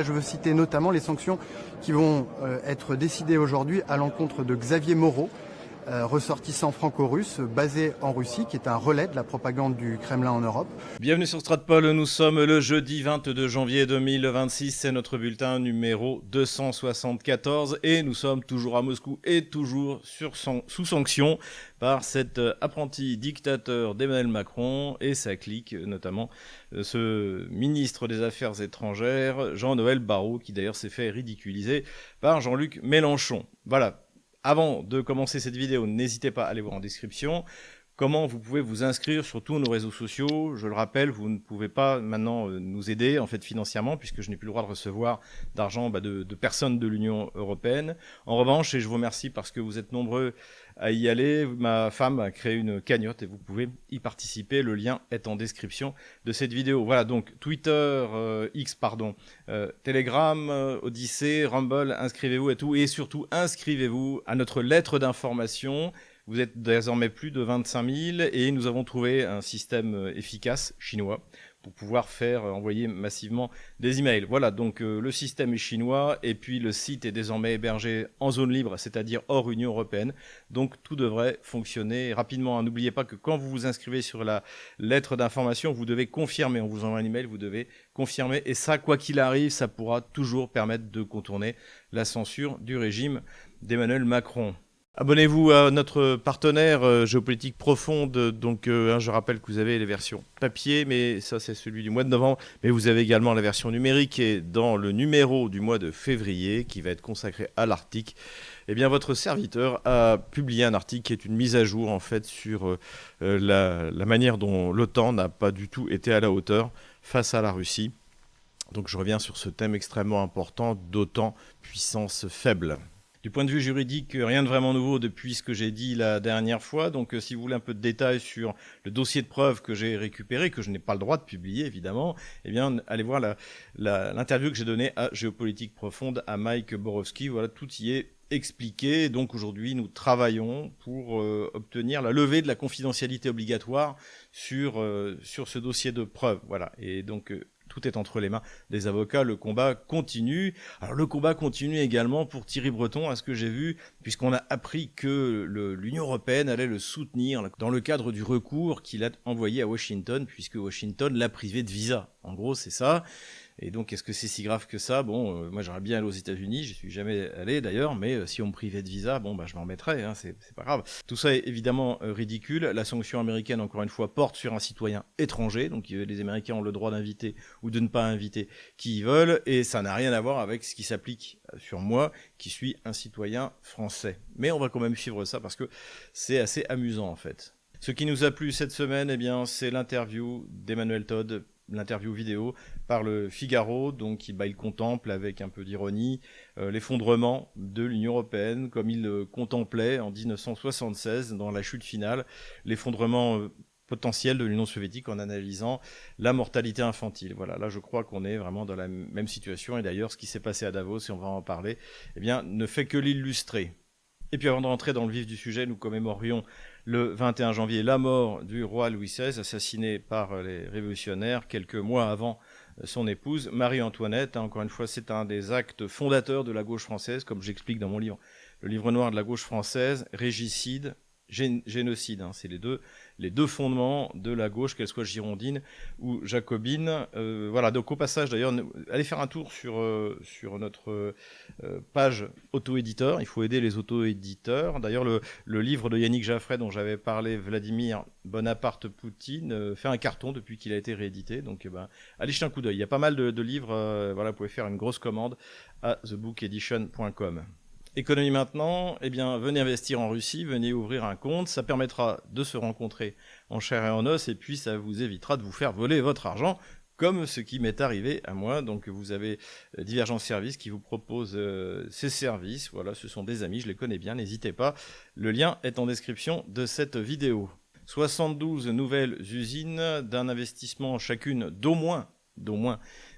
Je veux citer notamment les sanctions qui vont être décidées aujourd'hui à l'encontre de Xavier Moreau, ressortissant franco-russe basé en Russie, qui est un relais de la propagande du Kremlin en Europe. Bienvenue sur Stratpol, nous sommes le jeudi 22 janvier 2026, c'est notre bulletin numéro 274 et nous sommes toujours à Moscou et toujours sous sanction par cet apprenti dictateur d'Emmanuel Macron et sa clique, notamment ce ministre des Affaires étrangères, Jean-Noël Barrot, qui d'ailleurs s'est fait ridiculiser par Jean-Luc Mélenchon. Voilà. Avant de commencer cette vidéo, n'hésitez pas à aller voir en description comment vous pouvez vous inscrire sur tous nos réseaux sociaux. Je le rappelle, vous ne pouvez pas maintenant nous aider en fait financièrement puisque je n'ai plus le droit de recevoir d'argent de personnes de l'Union européenne. En revanche, et je vous remercie parce que vous êtes nombreux à y aller, ma femme a créé une cagnotte et vous pouvez y participer. Le lien est en description de cette vidéo. Voilà, donc Twitter, Telegram, Odyssée, Rumble, inscrivez-vous et tout. Et surtout, inscrivez-vous à notre lettre d'information. Vous êtes désormais plus de 25 000 et nous avons trouvé un système efficace chinois pour pouvoir envoyer massivement des emails. Voilà, donc le système est chinois et puis le site est désormais hébergé en zone libre, c'est-à-dire hors Union européenne. Donc tout devrait fonctionner rapidement. N'oubliez pas que quand vous vous inscrivez sur la lettre d'information, vous devez confirmer. On vous envoie un email, vous devez confirmer. Et ça, quoi qu'il arrive, ça pourra toujours permettre de contourner la censure du régime d'Emmanuel Macron. Abonnez-vous à notre partenaire Géopolitique Profonde, donc je rappelle que vous avez les versions papier, mais ça c'est celui du mois de novembre, mais vous avez également la version numérique et dans le numéro du mois de février qui va être consacré à l'Arctique, eh bien votre serviteur a publié un article qui est une mise à jour en fait sur la manière dont l'OTAN n'a pas du tout été à la hauteur face à la Russie. Donc je reviens sur ce thème extrêmement important d'OTAN puissance faible. Du point de vue juridique, rien de vraiment nouveau depuis ce que j'ai dit la dernière fois. Donc, si vous voulez un peu de détails sur le dossier de preuves que j'ai récupéré, que je n'ai pas le droit de publier, évidemment, eh bien, allez voir l'interview que j'ai donnée à Géopolitique Profonde, à Mike Borowski. Voilà, tout y est expliqué. Donc, aujourd'hui, nous travaillons pour obtenir la levée de la confidentialité obligatoire sur ce dossier de preuves. Voilà. Et donc, tout est entre les mains des avocats, le combat continue. Alors le combat continue également pour Thierry Breton, à ce que j'ai vu, puisqu'on a appris que l'Union européenne allait le soutenir dans le cadre du recours qu'il a envoyé à Washington, puisque Washington l'a privé de visa. En gros, c'est ça. Et donc, est-ce que c'est si grave que ça? Bon, moi j'aimerais bien aller aux États-Unis, j'y suis jamais allé d'ailleurs, mais si on me privait de visa, bon, bah, je m'en remettrais, hein, c'est pas grave. Tout ça est évidemment ridicule. La sanction américaine, encore une fois, porte sur un citoyen étranger, donc les Américains ont le droit d'inviter ou de ne pas inviter qui ils veulent, et ça n'a rien à voir avec ce qui s'applique sur moi, qui suis un citoyen français. Mais on va quand même suivre ça parce que c'est assez amusant en fait. Ce qui nous a plu cette semaine, eh bien, c'est l'interview d'Emmanuel Todd, l'interview vidéo par le Figaro, donc il contemple avec un peu d'ironie l'effondrement de l'Union européenne comme il le contemplait en 1976 dans la chute finale, l'effondrement potentiel de l'Union soviétique en analysant la mortalité infantile. Voilà, là je crois qu'on est vraiment dans la même situation et d'ailleurs ce qui s'est passé à Davos, et on va en parler, eh bien, ne fait que l'illustrer. Et puis avant de rentrer dans le vif du sujet, nous commémorions le 21 janvier la mort du roi Louis XVI, assassiné par les révolutionnaires quelques mois avant son épouse Marie-Antoinette. Encore une fois, c'est un des actes fondateurs de la gauche française, comme j'explique dans mon livre, le livre noir de la gauche française, régicide, génocide, hein, c'est les deux fondements de la gauche, qu'elle soit girondine ou jacobine. Voilà, donc au passage d'ailleurs, allez faire un tour sur notre page auto-éditeur, il faut aider les auto-éditeurs. D'ailleurs, le livre de Yannick Jaffray dont j'avais parlé, Vladimir Bonaparte Poutine, fait un carton depuis qu'il a été réédité, donc allez jeter un coup d'œil. Il y a pas mal de livres, voilà, vous pouvez faire une grosse commande à thebookedition.com. Économie maintenant, eh bien, venez investir en Russie, venez ouvrir un compte, ça permettra de se rencontrer en chair et en os, et puis ça vous évitera de vous faire voler votre argent, comme ce qui m'est arrivé à moi. Donc vous avez Divergence Service qui vous propose ces services, voilà, ce sont des amis, je les connais bien, n'hésitez pas, le lien est en description de cette vidéo. 72 nouvelles usines d'un investissement chacune d'au moins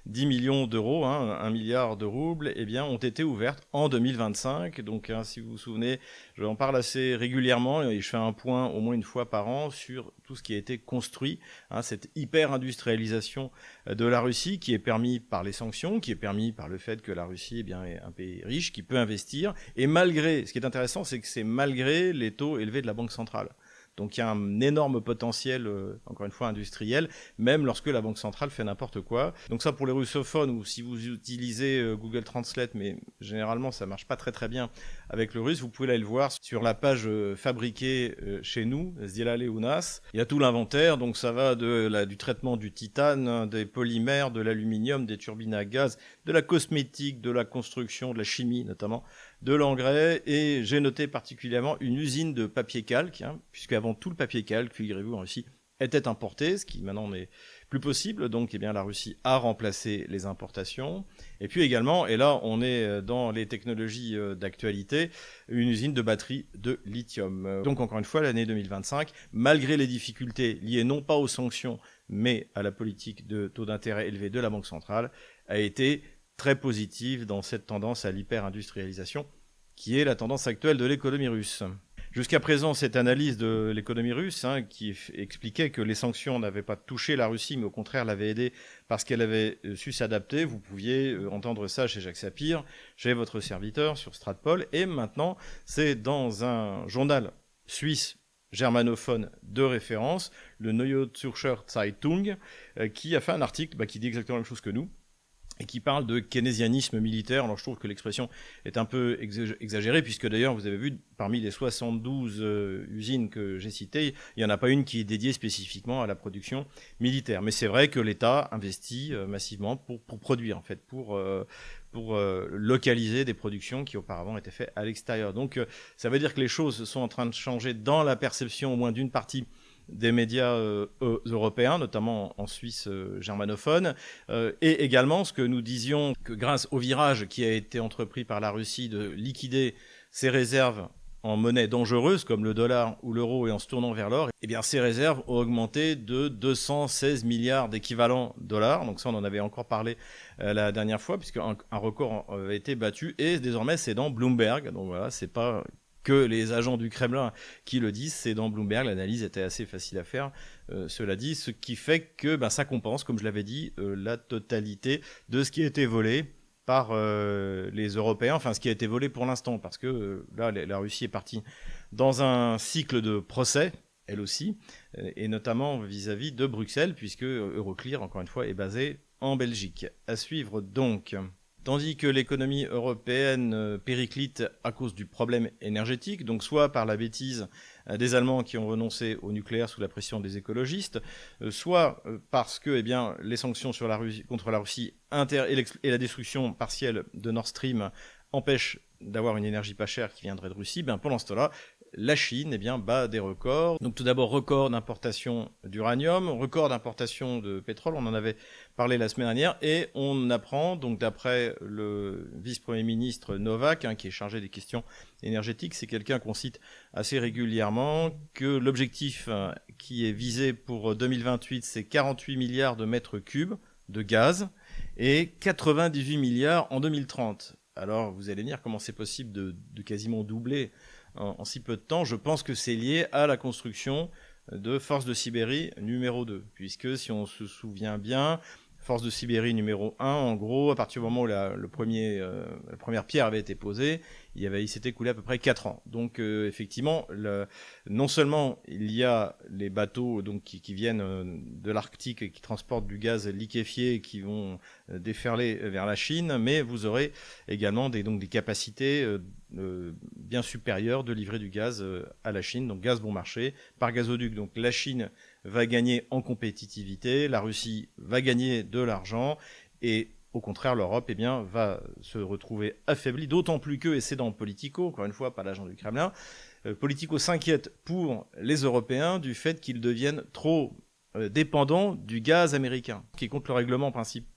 10 millions d'euros, 1 milliard de roubles, eh bien, ont été ouvertes en 2025. Donc, si vous vous souvenez, j'en parle assez régulièrement et je fais un point au moins une fois par an sur tout ce qui a été construit, cette hyper-industrialisation de la Russie qui est permis par les sanctions, qui est permis par le fait que la Russie est un pays riche qui peut investir. Et ce qui est intéressant, c'est que c'est malgré les taux élevés de la Banque centrale. Donc il y a un énorme potentiel, encore une fois, industriel, même lorsque la Banque centrale fait n'importe quoi. Donc ça, pour les russophones, ou si vous utilisez Google Translate, mais généralement ça marche pas très très bien avec le russe, vous pouvez aller le voir sur la page fabriquée chez nous, Zdielale u nas. Il y a tout l'inventaire, donc ça va du traitement du titane, des polymères, de l'aluminium, des turbines à gaz, de la cosmétique, de la construction, de la chimie notamment, de l'engrais, et j'ai noté particulièrement une usine de papier calque, puisqu'avant tout le papier calque, figurez-vous, en Russie, était importé, ce qui maintenant n'est plus possible. Donc la Russie a remplacé les importations. Et puis également, et là on est dans les technologies d'actualité, une usine de batterie de lithium. Donc encore une fois, l'année 2025, malgré les difficultés liées non pas aux sanctions, mais à la politique de taux d'intérêt élevé de la Banque centrale, a été très positive dans cette tendance à l'hyper-industrialisation, qui est la tendance actuelle de l'économie russe. Jusqu'à présent, cette analyse de l'économie russe, qui expliquait que les sanctions n'avaient pas touché la Russie, mais au contraire l'avaient aidée parce qu'elle avait su s'adapter, vous pouviez entendre ça chez Jacques Sapir, chez votre serviteur sur Stratpol, et maintenant c'est dans un journal suisse germanophone de référence, le Neue Zürcher Zeitung, qui a fait un article qui dit exactement la même chose que nous, et qui parle de keynésianisme militaire. Alors je trouve que l'expression est un peu exagérée, puisque d'ailleurs, vous avez vu, parmi les 72 usines que j'ai citées, il n'y en a pas une qui est dédiée spécifiquement à la production militaire. Mais c'est vrai que l'État investit massivement pour produire, en fait, pour localiser des productions qui auparavant étaient faites à l'extérieur. Donc ça veut dire que les choses sont en train de changer dans la perception au moins d'une partie des médias européens, notamment en Suisse germanophone, et également ce que nous disions, que grâce au virage qui a été entrepris par la Russie de liquider ses réserves en monnaie dangereuse comme le dollar ou l'euro et en se tournant vers l'or, eh bien ces réserves ont augmenté de 216 milliards d'équivalents dollars. Donc ça, on en avait encore parlé la dernière fois, puisqu'un record a été battu, et désormais c'est dans Bloomberg. Donc voilà, c'est pas que les agents du Kremlin qui le disent, c'est dans Bloomberg, l'analyse était assez facile à faire, cela dit, ce qui fait que ça compense, comme je l'avais dit, la totalité de ce qui a été volé par les Européens, enfin ce qui a été volé pour l'instant, parce que là, la Russie est partie dans un cycle de procès, elle aussi, et notamment vis-à-vis de Bruxelles, puisque Euroclear, encore une fois, est basé en Belgique. À suivre donc. Tandis que l'économie européenne périclite à cause du problème énergétique, donc soit par la bêtise des Allemands qui ont renoncé au nucléaire sous la pression des écologistes, soit parce que les sanctions contre la Russie et la destruction partielle de Nord Stream empêchent d'avoir une énergie pas chère qui viendrait de Russie, pendant ce temps-là, la Chine bat des records. Donc tout d'abord, record d'importation d'uranium, record d'importation de pétrole, on en avait parlé la semaine dernière, et on apprend, donc d'après le vice-premier ministre Novak, qui est chargé des questions énergétiques, c'est quelqu'un qu'on cite assez régulièrement, que l'objectif qui est visé pour 2028, c'est 48 milliards de mètres cubes de gaz, et 98 milliards en 2030. Alors vous allez me dire comment c'est possible de quasiment doubler en si peu de temps. Je pense que c'est lié à la construction de Force de Sibérie numéro 2, puisque si on se souvient bien, Force de Sibérie numéro 1, en gros, à partir du moment où la première pierre avait été posée, il s'était écoulé à peu près 4 ans. Donc effectivement, non seulement il y a les bateaux qui viennent de l'Arctique et qui transportent du gaz liquéfié et qui vont déferler vers la Chine, mais vous aurez également des capacités bien supérieures de livrer du gaz à la Chine, donc gaz bon marché, par gazoduc. Donc la Chine va gagner en compétitivité, la Russie va gagner de l'argent, et au contraire, l'Europe va se retrouver affaiblie, d'autant plus que, et c'est dans Politico, encore une fois, pas l'agent du Kremlin, Politico s'inquiète pour les Européens du fait qu'ils deviennent trop dépendants du gaz américain, qui est contre le règlement en principe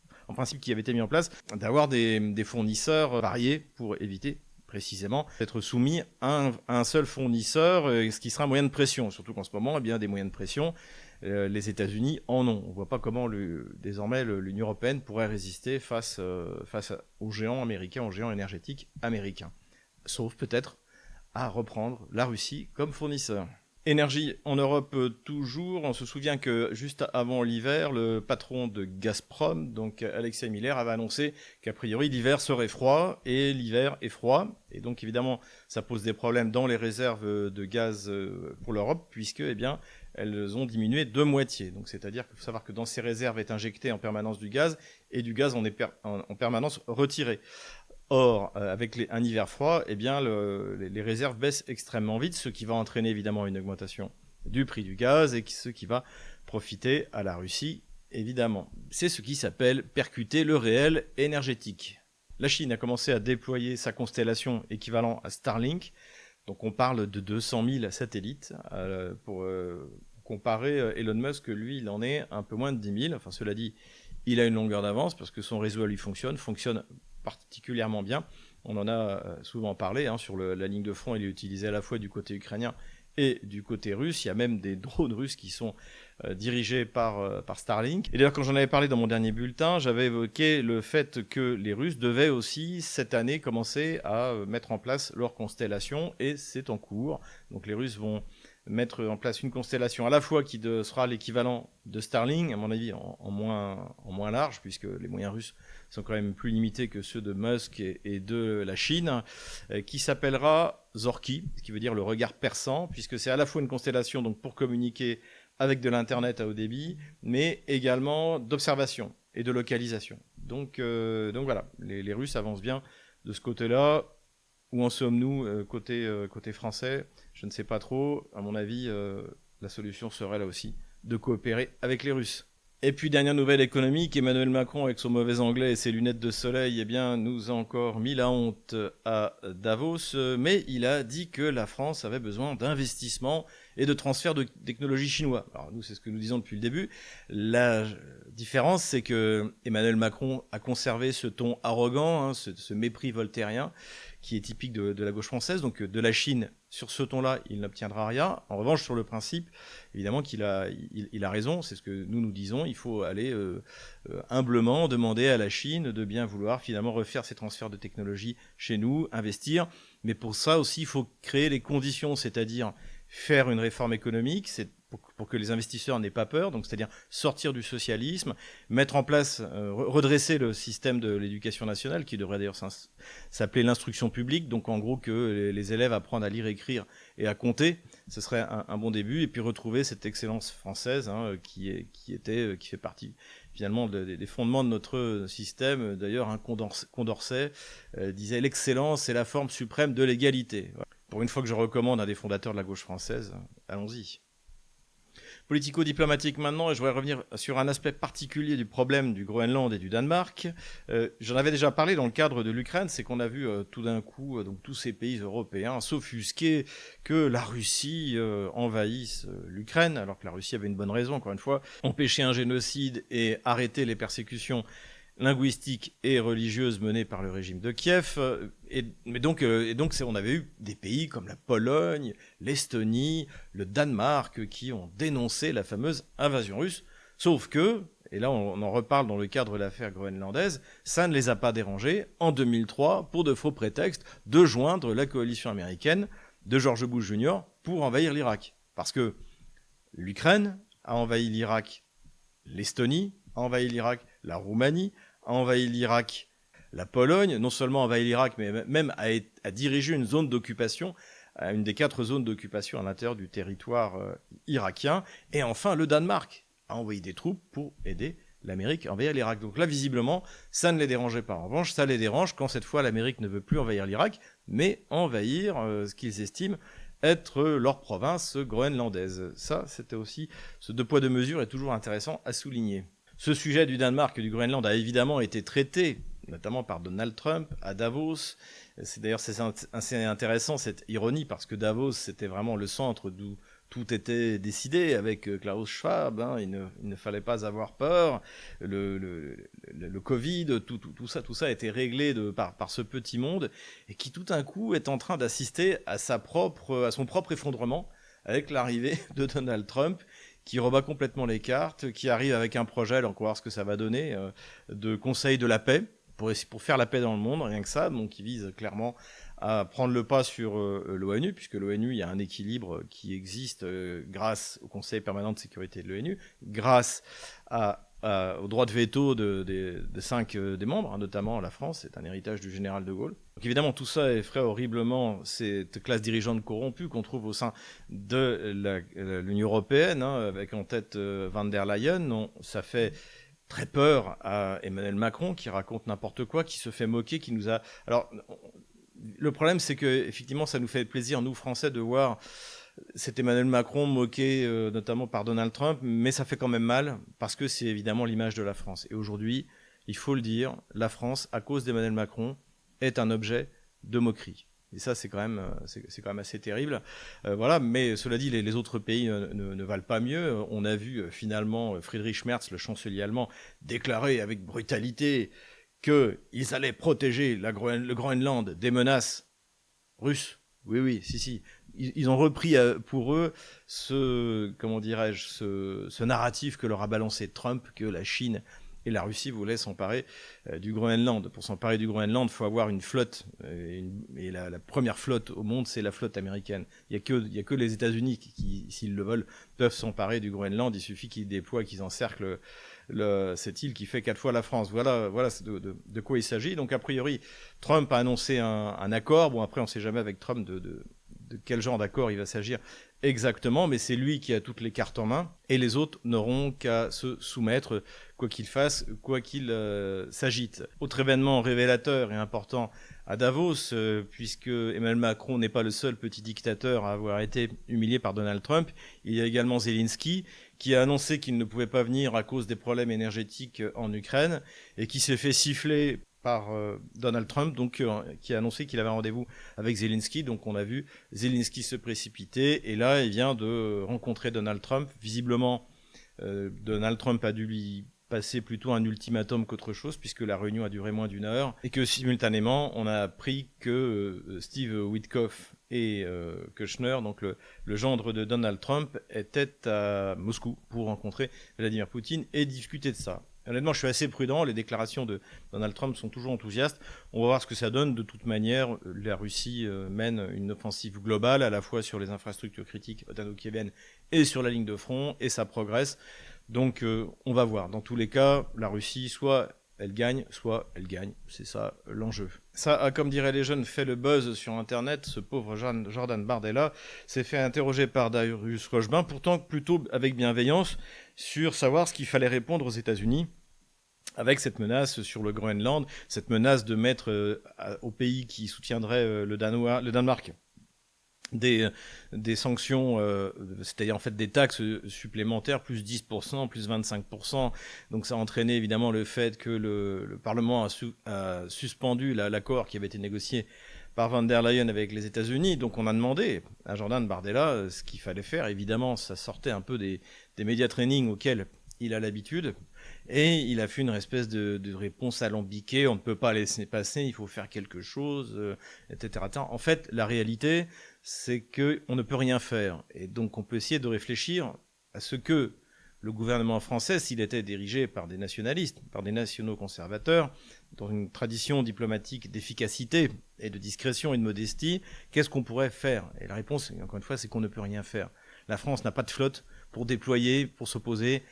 qui avait été mis en place, d'avoir des fournisseurs variés pour éviter précisément d'être soumis à un seul fournisseur, ce qui sera un moyen de pression, surtout qu'en ce moment, des moyens de pression, les États-Unis en ont. On ne voit pas comment désormais l'Union européenne pourrait résister face aux géants américains, aux géants énergétiques américains. Sauf peut-être à reprendre la Russie comme fournisseur. Énergie en Europe toujours. On se souvient que juste avant l'hiver, le patron de Gazprom, donc Alexei Miller, avait annoncé qu'a priori l'hiver serait froid, et l'hiver est froid. Et donc évidemment, ça pose des problèmes dans les réserves de gaz pour l'Europe, puisque elles ont diminué de moitié. Donc c'est-à-dire qu'il faut savoir que dans ces réserves est injecté en permanence du gaz, et du gaz en permanence retiré. Or, avec un hiver froid, les réserves baissent extrêmement vite, ce qui va entraîner évidemment une augmentation du prix du gaz et ce qui va profiter à la Russie, évidemment. C'est ce qui s'appelle percuter le réel énergétique. La Chine a commencé à déployer sa constellation équivalent à Starlink. Donc on parle de 200 000 satellites. Pour comparer, Elon Musk, lui, il en est un peu moins de 10 000. Enfin, cela dit, il a une longueur d'avance parce que son réseau, lui, fonctionne particulièrement bien. On en a souvent parlé sur la ligne de front. Il est utilisé à la fois du côté ukrainien et du côté russe. Il y a même des drones russes qui sont dirigés par Starlink. Et d'ailleurs, quand j'en avais parlé dans mon dernier bulletin, j'avais évoqué le fait que les Russes devaient aussi, cette année, commencer à mettre en place leur constellation, et c'est en cours. Donc les Russes vont mettre en place une constellation à la fois qui sera l'équivalent de Starlink, à mon avis en moins large, puisque les moyens russes sont quand même plus limités que ceux de Musk et de la Chine, qui s'appellera Zorki, ce qui veut dire le regard perçant, puisque c'est à la fois une constellation donc pour communiquer avec de l'internet à haut débit, mais également d'observation et de localisation. Donc voilà, les Russes avancent bien de ce côté-là. Où en sommes-nous côté français? Je ne sais pas trop. À mon avis, la solution serait là aussi de coopérer avec les Russes. Et puis, dernière nouvelle économique, Emmanuel Macron, avec son mauvais anglais et ses lunettes de soleil, nous a encore mis la honte à Davos, mais il a dit que la France avait besoin d'investissements et de transfert de technologies chinois. Alors nous, c'est ce que nous disons depuis le début. La différence, c'est que Emmanuel Macron a conservé ce ton arrogant, ce mépris voltairien, qui est typique de la gauche française. Donc de la Chine, sur ce ton-là, il n'obtiendra rien. En revanche, sur le principe, évidemment qu'il a raison, c'est ce que nous disons, il faut aller humblement demander à la Chine de bien vouloir finalement refaire ces transferts de technologie chez nous, investir. Mais pour ça aussi, il faut créer les conditions, c'est-à-dire faire une réforme économique, c'est pour que les investisseurs n'aient pas peur, donc c'est-à-dire sortir du socialisme, mettre en place, redresser le système de l'éducation nationale, qui devrait d'ailleurs s'appeler l'instruction publique, donc en gros que les élèves apprennent à lire, écrire et à compter, ce serait un bon début, et puis retrouver cette excellence française qui fait partie finalement des fondements de notre système. D'ailleurs, Condorcet disait « L'excellence est la forme suprême de l'égalité ». Pour une fois que je recommande un des fondateurs de la gauche française, allons-y. Politico-diplomatique maintenant, et je voudrais revenir sur un aspect particulier du problème du Groenland et du Danemark. J'en avais déjà parlé dans le cadre de l'Ukraine, c'est qu'on a vu tout d'un coup donc tous ces pays européens s'offusquer que la Russie envahisse l'Ukraine, alors que la Russie avait une bonne raison, encore une fois, empêcher un génocide et arrêter les persécutions linguistique et religieuse menée par le régime de Kiev. Donc on avait eu des pays comme la Pologne, l'Estonie, le Danemark qui ont dénoncé la fameuse invasion russe. Sauf que, et là on en reparle dans le cadre de l'affaire groenlandaise, ça ne les a pas dérangés en 2003 pour de faux prétextes de joindre la coalition américaine de George Bush Jr. pour envahir l'Irak. Parce que l'Ukraine a envahi l'Irak, l'Estonie a envahi l'Irak, la Roumanie a envahi l'Irak, la Pologne, non seulement a envahi l'Irak, mais même a dirigé une zone d'occupation, une des 4 zones d'occupation à l'intérieur du territoire irakien. Et enfin, le Danemark a envoyé des troupes pour aider l'Amérique à envahir l'Irak. Donc là, visiblement, ça ne les dérangeait pas. En revanche, ça les dérange quand cette fois l'Amérique ne veut plus envahir l'Irak, mais envahir ce qu'ils estiment être leur province groenlandaise. Ça, c'était aussi, ce 2 poids 2 mesures est toujours intéressant à souligner. Ce sujet du Danemark et du Groenland a évidemment été traité, notamment par Donald Trump, à Davos. C'est d'ailleurs assez intéressant cette ironie, parce que Davos, c'était vraiment le centre d'où tout était décidé avec Klaus Schwab. Il ne fallait pas avoir peur. Le Covid, tout ça a été réglé par ce petit monde, et qui tout d'un coup est en train d'assister à son propre effondrement avec l'arrivée de Donald Trump, qui rebat complètement les cartes, qui arrive avec un projet, donc on va voir ce que ça va donner, de conseil de la paix, pour faire la paix dans le monde, rien que ça, donc qui vise clairement à prendre le pas sur l'ONU, puisque l'ONU, il y a un équilibre qui existe grâce au Conseil permanent de sécurité de l'ONU, grâce au droit de veto de 5 des membres, hein, notamment la France, c'est un héritage du général de Gaulle. Donc évidemment, tout ça effraie horriblement cette classe dirigeante corrompue qu'on trouve au sein de l'Union européenne, hein, avec en tête Van der Leyen. Non, ça fait très peur à Emmanuel Macron, qui raconte n'importe quoi, qui se fait moquer, qui nous a... Alors, le problème, c'est que effectivement, ça nous fait plaisir, nous, Français, de voir cet Emmanuel Macron moqué notamment par Donald Trump, mais ça fait quand même mal, parce que c'est évidemment l'image de la France. Et aujourd'hui, il faut le dire, la France, à cause d'Emmanuel Macron, est un objet de moquerie. Et ça, c'est quand même assez terrible. Voilà, mais cela dit, les autres pays ne valent pas mieux. On a vu finalement Friedrich Merz, le chancelier allemand, déclarer avec brutalité qu'ils allaient protéger le Groenland des menaces russes. Oui, si. Ils ont repris pour eux ce narratif que leur a balancé Trump, que la Chine et la Russie voulaient s'emparer du Groenland. Pour s'emparer du Groenland, il faut avoir une flotte. Et la première flotte au monde, c'est la flotte américaine. Il n'y a que les États-Unis qui, s'ils le veulent, peuvent s'emparer du Groenland. Il suffit qu'ils déploient, qu'ils encerclent cette île qui fait 4 fois la France. Voilà de quoi il s'agit. Donc, a priori, Trump a annoncé un accord. Bon, après, on ne sait jamais avec Trump de quel genre d'accord il va s'agir exactement, mais c'est lui qui a toutes les cartes en main, et les autres n'auront qu'à se soumettre, quoi qu'il fasse, quoi qu'il s'agite. Autre événement révélateur et important à Davos, puisque Emmanuel Macron n'est pas le seul petit dictateur à avoir été humilié par Donald Trump, il y a également Zelensky, qui a annoncé qu'il ne pouvait pas venir à cause des problèmes énergétiques en Ukraine, et qui s'est fait siffler par Donald Trump, donc qui a annoncé qu'il avait un rendez-vous avec Zelensky. Donc on a vu Zelensky se précipiter, et là il vient de rencontrer Donald Trump. Visiblement, Donald Trump a dû lui passer plutôt un ultimatum qu'autre chose, puisque la réunion a duré moins d'1 heure, et que simultanément on a appris que Steve Witkoff et Kushner, donc le gendre de Donald Trump, étaient à Moscou pour rencontrer Vladimir Poutine et discuter de ça. Honnêtement, je suis assez prudent. Les déclarations de Donald Trump sont toujours enthousiastes. On va voir ce que ça donne. De toute manière, la Russie mène une offensive globale, à la fois sur les infrastructures critiques otano-kieviennes et sur la ligne de front, et ça progresse. Donc, on va voir. Dans tous les cas, la Russie, soit elle gagne, soit elle gagne. C'est ça l'enjeu. Ça a, comme diraient les jeunes, fait le buzz sur Internet. Ce pauvre Jordan Bardella s'est fait interroger par Darius Rochebin, pourtant plutôt avec bienveillance, sur savoir ce qu'il fallait répondre aux États-Unis avec cette menace sur le Groenland, cette menace de mettre au pays qui soutiendrait le Danemark des sanctions, c'est-à-dire en fait des taxes supplémentaires, plus 10%, plus 25%. Donc ça a entraîné évidemment le fait que le Parlement a suspendu l'accord qui avait été négocié par Van der Leyen avec les États-Unis. Donc on a demandé à Jordan Bardella ce qu'il fallait faire. Évidemment, ça sortait un peu des média training auxquels il a l'habitude. Et il a fait une espèce de réponse alambiquée, on ne peut pas laisser passer, il faut faire quelque chose, etc. En fait, la réalité, c'est qu'on ne peut rien faire. Et donc on peut essayer de réfléchir à ce que le gouvernement français, s'il était dirigé par des nationalistes, par des nationaux conservateurs, dans une tradition diplomatique d'efficacité et de discrétion et de modestie, qu'est-ce qu'on pourrait faire? Et la réponse, encore une fois, c'est qu'on ne peut rien faire. La France n'a pas de flotte pour déployer, pour s'opposer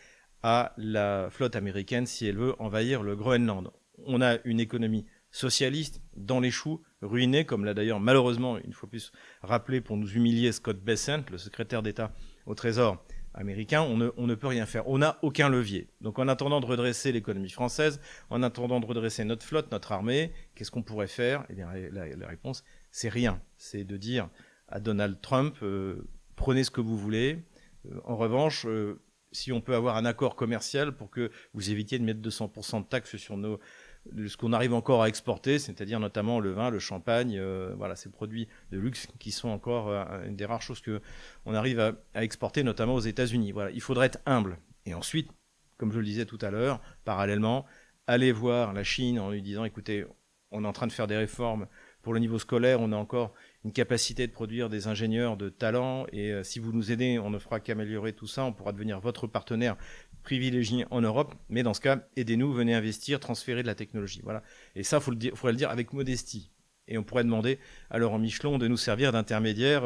à la flotte américaine si elle veut envahir le Groenland. On a une économie socialiste dans les choux, ruinée, comme l'a d'ailleurs malheureusement, une fois plus, rappelé pour nous humilier Scott Bessent, le secrétaire d'État au Trésor américain. On ne peut rien faire. On n'a aucun levier. Donc en attendant de redresser l'économie française, en attendant de redresser notre flotte, notre armée, qu'est-ce qu'on pourrait faire? Eh bien, la réponse, c'est rien. C'est de dire à Donald Trump, prenez ce que vous voulez. En revanche, si on peut avoir un accord commercial pour que vous évitiez de mettre 200% de taxes sur ce qu'on arrive encore à exporter, c'est-à-dire notamment le vin, le champagne, voilà, ces produits de luxe qui sont encore une des rares choses qu'on arrive à exporter, notamment aux États-Unis. Voilà, il faudrait être humble. Et ensuite, comme je le disais tout à l'heure, parallèlement, aller voir la Chine en lui disant, écoutez, on est en train de faire des réformes pour le niveau scolaire, on a encore une capacité de produire des ingénieurs de talent. Et si vous nous aidez, on ne fera qu'améliorer tout ça. On pourra devenir votre partenaire privilégié en Europe. Mais dans ce cas, aidez-nous, venez investir, transférer de la technologie. Voilà. Et ça, il faudrait le dire avec modestie. Et on pourrait demander à Laurent Michelon de nous servir d'intermédiaire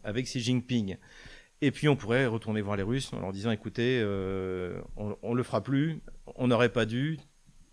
avec Xi Jinping. Et puis on pourrait retourner voir les Russes en leur disant, écoutez, on ne le fera plus, on n'aurait pas dû,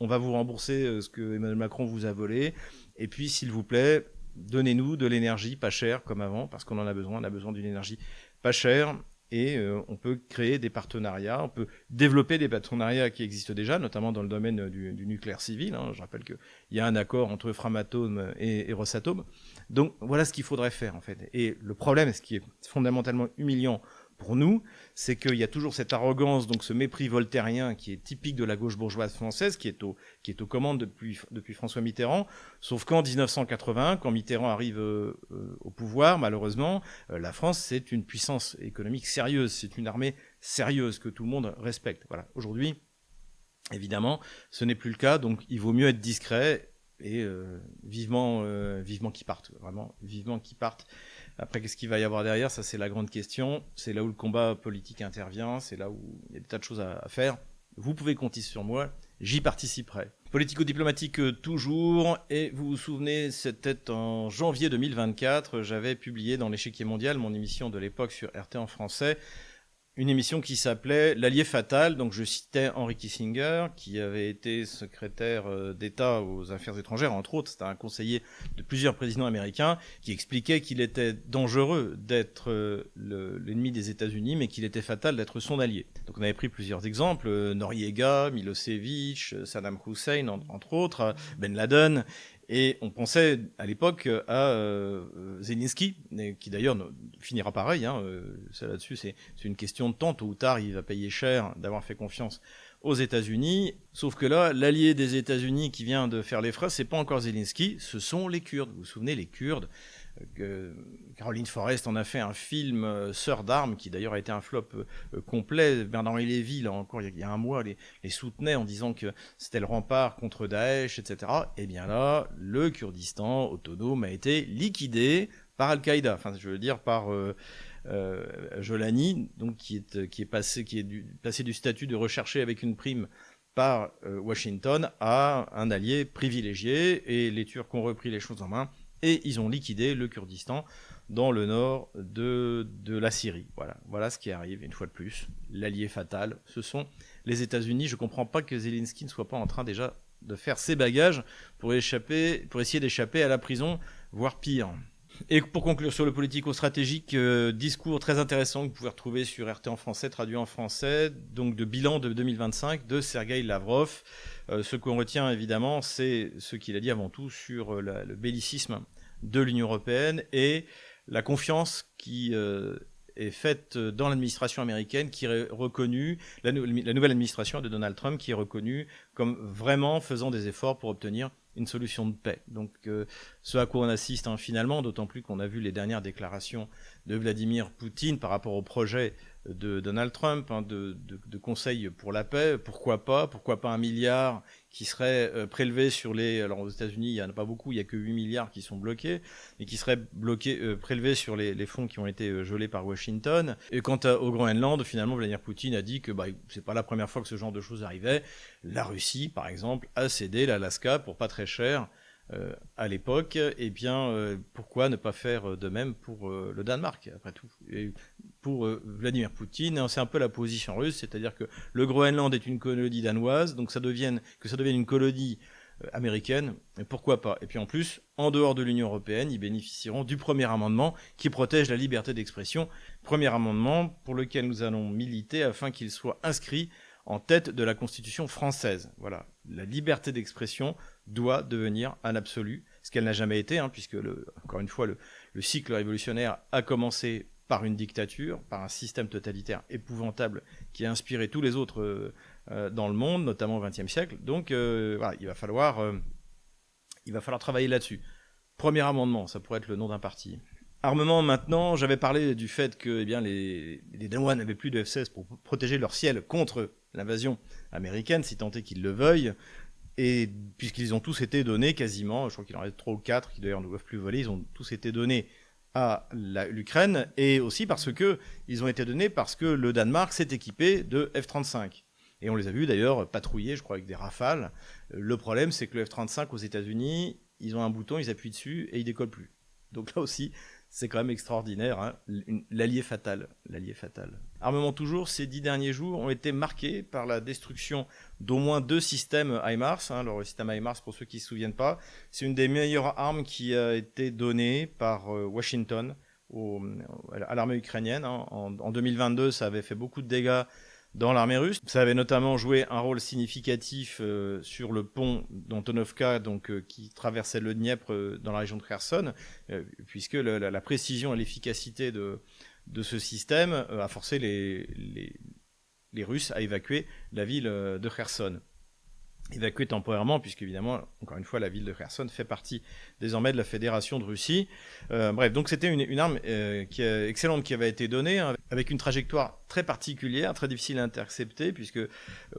on va vous rembourser ce que Emmanuel Macron vous a volé. Et puis, s'il vous plaît, donnez-nous de l'énergie pas chère comme avant, parce qu'on en a besoin. On a besoin d'une énergie pas chère. Et on peut créer des partenariats, on peut développer des partenariats qui existent déjà, notamment dans le domaine du nucléaire civil. Je rappelle qu'il y a un accord entre Framatome et Rosatom. Donc voilà ce qu'il faudrait faire en fait. Et le problème, ce qui est fondamentalement humiliant pour nous, c'est qu'il y a toujours cette arrogance, donc ce mépris voltairien qui est typique de la gauche bourgeoise française, qui est aux commandes depuis François Mitterrand. Sauf qu'en 1981, quand Mitterrand arrive au pouvoir, malheureusement, la France, c'est une puissance économique sérieuse, c'est une armée sérieuse que tout le monde respecte. Voilà. Aujourd'hui, évidemment, ce n'est plus le cas, donc il vaut mieux être discret et vivement qu'ils partent, vraiment, vivement qu'ils partent. Après, qu'est-ce qu'il va y avoir derrière? Ça, c'est la grande question. C'est là où le combat politique intervient. C'est là où il y a des tas de choses à faire. Vous pouvez compter sur moi. J'y participerai. Politico-diplomatique toujours. Et vous vous souvenez, c'était en janvier 2024. J'avais publié dans l'Échiquier mondial, mon émission de l'époque sur RT en français, une émission qui s'appelait L'Allié fatal. Donc je citais Henry Kissinger, qui avait été secrétaire d'État aux Affaires étrangères, entre autres. C'était un conseiller de plusieurs présidents américains, qui expliquait qu'il était dangereux d'être l'ennemi des États-Unis, mais qu'il était fatal d'être son allié. Donc on avait pris plusieurs exemples, Noriega, Milosevic, Saddam Hussein, entre autres, Ben Laden. Et on pensait à l'époque à Zelensky, qui d'ailleurs finira pareil. Ça là-dessus, c'est une question de temps. Tôt ou tard, il va payer cher d'avoir fait confiance aux États-Unis. Sauf que là, l'allié des États-Unis qui vient de faire les frais, c'est pas encore Zelensky, ce sont les Kurdes. Vous vous souvenez, les Kurdes. Caroline Forrest en a fait un film Sœurs d'armes, qui d'ailleurs a été un flop complet. Bernard-Henri Lévy, là encore, il y a un mois, les soutenait en disant que c'était le rempart contre Daesh, etc. Et bien là, le Kurdistan autonome a été liquidé par Al-Qaïda, enfin je veux dire par Jolani, donc qui est passé du statut de recherché avec une prime par Washington à un allié privilégié, et les Turcs ont repris les choses en main. Et ils ont liquidé le Kurdistan dans le nord de la Syrie. Voilà ce qui arrive, une fois de plus. L'allié fatal, ce sont les États-Unis. Je ne comprends pas que Zelensky ne soit pas en train déjà de faire ses bagages pour essayer d'échapper à la prison, voire pire. Et pour conclure sur le politico-stratégique, discours très intéressant que vous pouvez retrouver sur RT en français, traduit en français, donc de bilan de 2025 de Sergueï Lavrov. Ce qu'on retient évidemment, c'est ce qu'il a dit avant tout sur le bellicisme de l'Union européenne et la confiance qui est faite dans l'administration américaine, qui est reconnue, la nouvelle administration de Donald Trump, qui est reconnue comme vraiment faisant des efforts pour obtenir une solution de paix. Donc ce à quoi on assiste finalement, d'autant plus qu'on a vu les dernières déclarations de Vladimir Poutine par rapport au projet de Donald Trump, de conseil pour la paix. Pourquoi pas 1 milliard qui serait prélevé sur les... Alors aux États-Unis, il n'y en a pas beaucoup, il n'y a que 8 milliards qui sont bloqués, mais qui seraient prélevés sur les fonds qui ont été gelés par Washington. Et quant au Groenland, finalement, Vladimir Poutine a dit que c'est pas la première fois que ce genre de choses arrivait. La Russie, par exemple, a cédé l'Alaska pour pas très cher à l'époque. Eh bien, pourquoi ne pas faire de même pour le Danemark, après tout? Et pour Vladimir Poutine, c'est un peu la position russe, c'est-à-dire que le Groenland est une colonie danoise, donc que ça devienne une colonie américaine, et pourquoi pas? Et puis en plus, en dehors de l'Union européenne, ils bénéficieront du premier amendement qui protège la liberté d'expression. Premier amendement pour lequel nous allons militer afin qu'il soit inscrit en tête de la Constitution française. Voilà, la liberté d'expression doit devenir un absolu, ce qu'elle n'a jamais été, puisque, encore une fois, le cycle révolutionnaire a commencé par une dictature, par un système totalitaire épouvantable qui a inspiré tous les autres dans le monde, notamment au XXe siècle. Donc, voilà, il va falloir travailler là-dessus. Premier amendement, ça pourrait être le nom d'un parti. Armement maintenant, j'avais parlé du fait que les Danois n'avaient plus de F-16 pour protéger leur ciel contre l'invasion américaine, si tant est qu'ils le veuillent. Et puisqu'ils ont tous été donnés quasiment, je crois qu'il en reste 3 ou 4 qui d'ailleurs ne doivent plus voler, ils ont tous été donnés à l'Ukraine, et aussi parce que ils ont été donnés parce que le Danemark s'est équipé de F-35. Et on les a vus d'ailleurs patrouiller, je crois, avec des Rafales. Le problème, c'est que le F-35 aux États-Unis, ils ont un bouton, ils appuient dessus et il décolle plus. Donc là aussi, c'est quand même extraordinaire, hein, l'allié fatal. Armement toujours, ces 10 derniers jours ont été marqués par la destruction d'au moins 2 systèmes HIMARS. Hein, le système HIMARS, pour ceux qui ne se souviennent pas, c'est une des meilleures armes qui a été donnée par Washington à l'armée ukrainienne. Hein. En 2022, ça avait fait beaucoup de dégâts dans l'armée russe. Ça avait notamment joué un rôle significatif sur le pont d'Antonovka, qui traversait le Dniepr dans la région de Kherson, puisque la précision et l'efficacité de ce système a forcé les Russes à évacuer la ville de Kherson. Évacuée temporairement, puisque évidemment, encore une fois, la ville de Kherson fait partie désormais de la Fédération de Russie. Bref, donc c'était une arme excellente qui avait été donnée, hein, avec une trajectoire très particulière, très difficile à intercepter, puisque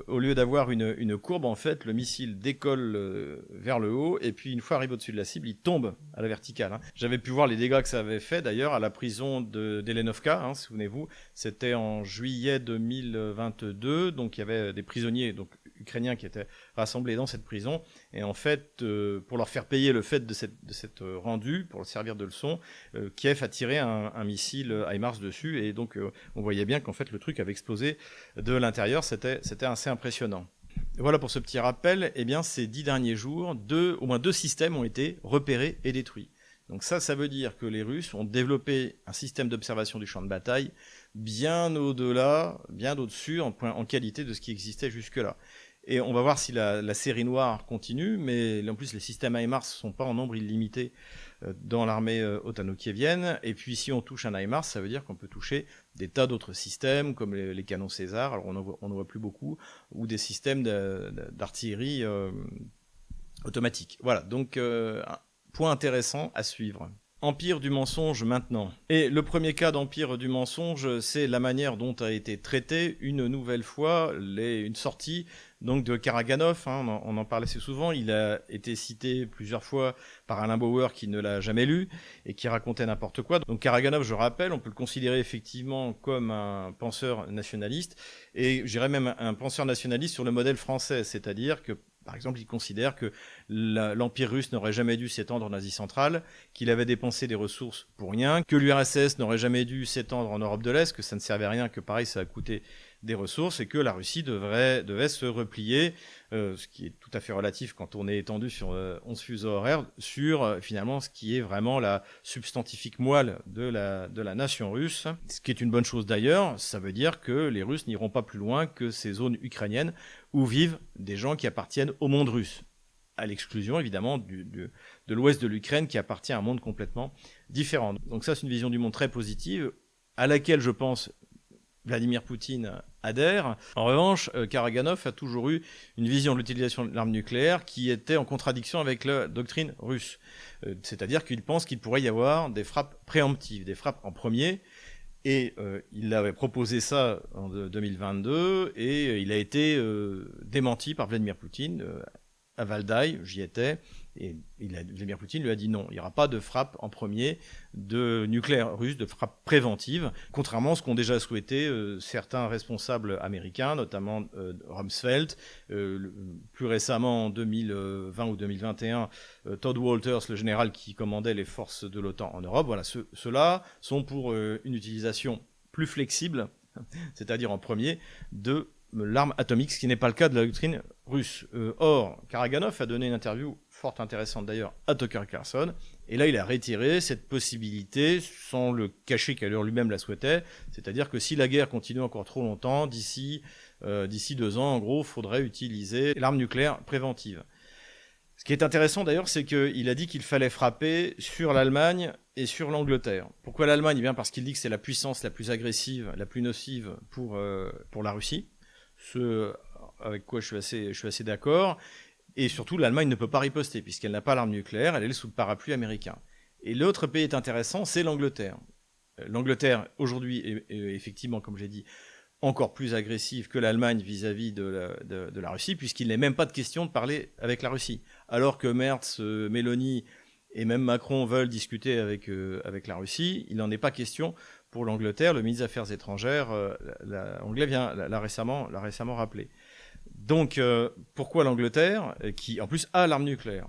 au lieu d'avoir une courbe, en fait, le missile décolle vers le haut, et puis une fois arrivé au-dessus de la cible, il tombe à la verticale. Hein. J'avais pu voir les dégâts que ça avait fait, d'ailleurs, à la prison d'Elenovka, hein, souvenez-vous, c'était en juillet 2022, donc il y avait des prisonniers ukrainiens qui étaient rassemblés dans cette prison, et en fait, pour leur faire payer le fait de cette rendu, pour leur servir de leçon, Kiev a tiré un missile HIMARS dessus, et donc on voyait bien qu'en fait le truc avait explosé de l'intérieur, c'était assez impressionnant. Et voilà pour ce petit rappel. Eh bien, ces 10 derniers jours, au moins 2 systèmes ont été repérés et détruits. Donc ça veut dire que les Russes ont développé un système d'observation du champ de bataille bien au-delà, bien au-dessus en qualité de ce qui existait jusque-là. Et on va voir si la série noire continue, mais en plus les systèmes HIMARS ne sont pas en nombre illimité dans l'armée otano-kievienne. Et puis si on touche un HIMARS, ça veut dire qu'on peut toucher des tas d'autres systèmes, comme les canons César, alors on n'en voit plus beaucoup, ou des systèmes d'artillerie automatique. Voilà, donc un point intéressant à suivre. Empire du mensonge maintenant. Et le premier cas d'empire du mensonge, c'est la manière dont a été traitée une nouvelle fois une sortie donc de Karaganov. Hein, on en parle assez souvent. Il a été cité plusieurs fois par Alain Bauer qui ne l'a jamais lu et qui racontait n'importe quoi. Donc Karaganov, je rappelle, on peut le considérer effectivement comme un penseur nationaliste, et je dirais même un penseur nationaliste sur le modèle français, c'est-à-dire que par exemple, il considère que l'Empire russe n'aurait jamais dû s'étendre en Asie centrale, qu'il avait dépensé des ressources pour rien, que l'URSS n'aurait jamais dû s'étendre en Europe de l'Est, que ça ne servait à rien, que pareil, ça a coûté des ressources, et que la Russie devait se replier, ce qui est tout à fait relatif quand on est étendu sur 11 fuseaux horaires, sur finalement ce qui est vraiment la substantifique moelle de la nation russe. Ce qui est une bonne chose d'ailleurs, ça veut dire que les Russes n'iront pas plus loin que ces zones ukrainiennes où vivent des gens qui appartiennent au monde russe, à l'exclusion évidemment de l'ouest de l'Ukraine qui appartient à un monde complètement différent. Donc ça, c'est une vision du monde très positive, à laquelle je pense Vladimir Poutine adhère. En revanche, Karaganov a toujours eu une vision de l'utilisation de l'arme nucléaire qui était en contradiction avec la doctrine russe. C'est-à-dire qu'il pense qu'il pourrait y avoir des frappes préemptives, des frappes en premier. Et il avait proposé ça en 2022 et il a été démenti par Vladimir Poutine à Valdai, j'y étais, et Vladimir Poutine lui a dit non, il n'y aura pas de frappe en premier de nucléaire russe, de frappe préventive, contrairement à ce qu'ont déjà souhaité certains responsables américains, notamment Rumsfeld, plus récemment en 2020 ou 2021, Todd Walters, le général qui commandait les forces de l'OTAN en Europe. Voilà, ceux-là sont pour une utilisation plus flexible, c'est-à-dire en premier, de l'arme atomique, ce qui n'est pas le cas de la doctrine russe. Or, Karaganov a donné une interview fort intéressante d'ailleurs à Tucker Carlson, et là il a retiré cette possibilité sans le cacher qu'Allure lui-même la souhaitait, c'est-à-dire que si la guerre continue encore trop longtemps, d'ici 2 ans en gros, il faudrait utiliser l'arme nucléaire préventive. Ce qui est intéressant d'ailleurs, c'est qu'il a dit qu'il fallait frapper sur l'Allemagne et sur l'Angleterre. Pourquoi l'Allemagne ? Eh bien parce qu'il dit que c'est la puissance la plus agressive, la plus nocive pour la Russie, ce avec quoi je suis assez d'accord, et surtout l'Allemagne ne peut pas riposter puisqu'elle n'a pas l'arme nucléaire, elle est sous le parapluie américain. Et l'autre pays est intéressant, c'est l'Angleterre. L'Angleterre aujourd'hui est effectivement, comme j'ai dit, encore plus agressive que l'Allemagne vis-à-vis de la Russie, puisqu'il n'est même pas de question de parler avec la Russie. Alors que Merz, Meloni et même Macron veulent discuter avec la Russie, il n'en est pas question pour l'Angleterre. Le ministre des Affaires étrangères anglais l'a récemment rappelé. Donc, pourquoi l'Angleterre, qui en plus a l'arme nucléaire?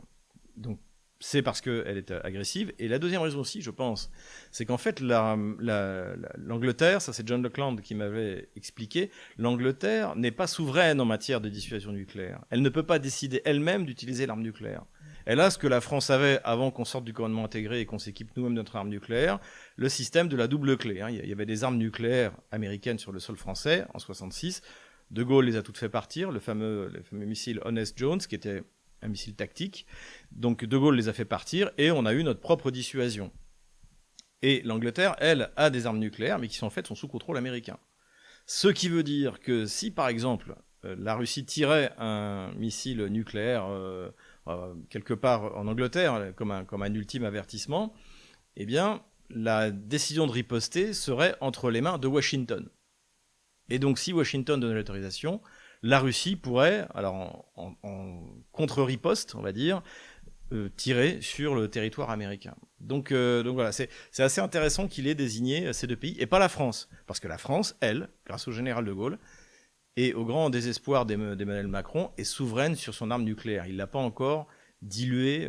Donc, c'est parce qu'elle est agressive. Et la deuxième raison aussi, je pense, c'est qu'en fait, l'Angleterre, ça c'est John Lackland qui m'avait expliqué, l'Angleterre n'est pas souveraine en matière de dissuasion nucléaire. Elle ne peut pas décider elle-même d'utiliser l'arme nucléaire. Elle a ce que la France avait avant qu'on sorte du commandement intégré et qu'on s'équipe nous-mêmes de notre arme nucléaire, le système de la double clé. Il y avait des armes nucléaires américaines sur le sol français en 1966. De Gaulle les a toutes fait partir, le fameux missile Honest Jones, qui était un missile tactique. Donc De Gaulle les a fait partir et on a eu notre propre dissuasion. Et l'Angleterre, elle, a des armes nucléaires, mais qui en fait sont sous contrôle américain. Ce qui veut dire que si, par exemple, la Russie tirait un missile nucléaire quelque part en Angleterre, comme un ultime avertissement, eh bien, la décision de riposter serait entre les mains de Washington. Et donc, si Washington donnait l'autorisation, la Russie pourrait, alors en contre-riposte, on va dire, tirer sur le territoire américain. Donc voilà, c'est assez intéressant qu'il ait désigné ces deux pays, et pas la France. Parce que la France, elle, grâce au général de Gaulle, et au grand désespoir d'Emmanuel Macron, est souveraine sur son arme nucléaire. Il ne l'a pas encore diluée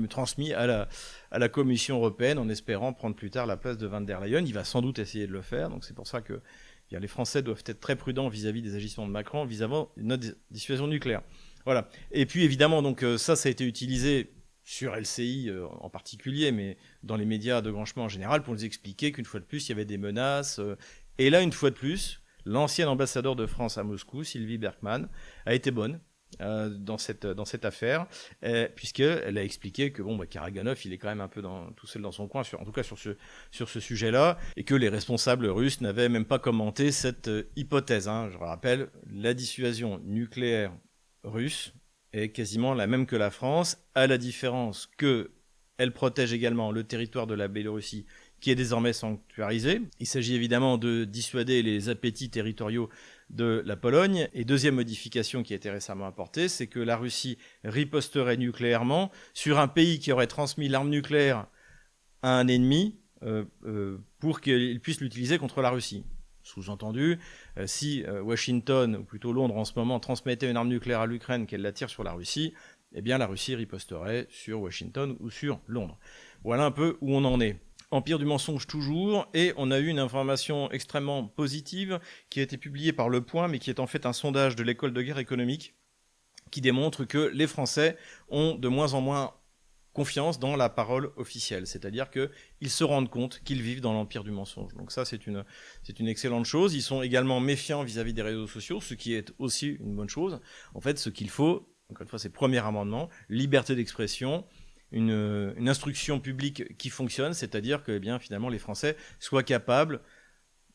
transmis à la Commission européenne en espérant prendre plus tard la place de Van der Leyen. Il va sans doute essayer de le faire, donc c'est pour ça que les Français doivent être très prudents vis-à-vis des agissements de Macron, vis-à-vis de notre dissuasion nucléaire. Voilà. Et puis évidemment, donc ça a été utilisé sur LCI en particulier, mais dans les médias de grand chemin en général, pour nous expliquer qu'une fois de plus, il y avait des menaces. Et là, une fois de plus, l'ancien ambassadeur de France à Moscou, Sylvie Berkman, a été bonne dans cette affaire, puisqu'elle a expliqué que Karaganov, il est quand même un peu tout seul dans son coin, en tout cas sur ce sujet-là, et que les responsables russes n'avaient même pas commenté cette hypothèse. Je rappelle, la dissuasion nucléaire russe est quasiment la même que la France, à la différence qu'elle protège également le territoire de la Biélorussie, qui est désormais sanctuarisé. Il s'agit évidemment de dissuader les appétits territoriaux de la Pologne. Et deuxième modification qui a été récemment apportée, c'est que la Russie riposterait nucléairement sur un pays qui aurait transmis l'arme nucléaire à un ennemi pour qu'il puisse l'utiliser contre la Russie. Sous-entendu, si Washington, ou plutôt Londres en ce moment, transmettait une arme nucléaire à l'Ukraine, qu'elle la tire sur la Russie, eh bien la Russie riposterait sur Washington ou sur Londres. Voilà un peu où on en est. Empire du mensonge toujours, et on a eu une information extrêmement positive qui a été publiée par Le Point, mais qui est en fait un sondage de l'école de guerre économique qui démontre que les Français ont de moins en moins confiance dans la parole officielle, c'est-à-dire qu'ils se rendent compte qu'ils vivent dans l'empire du mensonge. Donc ça, c'est une excellente chose. Ils sont également méfiants vis-à-vis des réseaux sociaux, ce qui est aussi une bonne chose. En fait, ce qu'il faut, encore une fois, c'est le premier amendement, liberté d'expression, une instruction publique qui fonctionne, c'est-à-dire que finalement les Français soient capables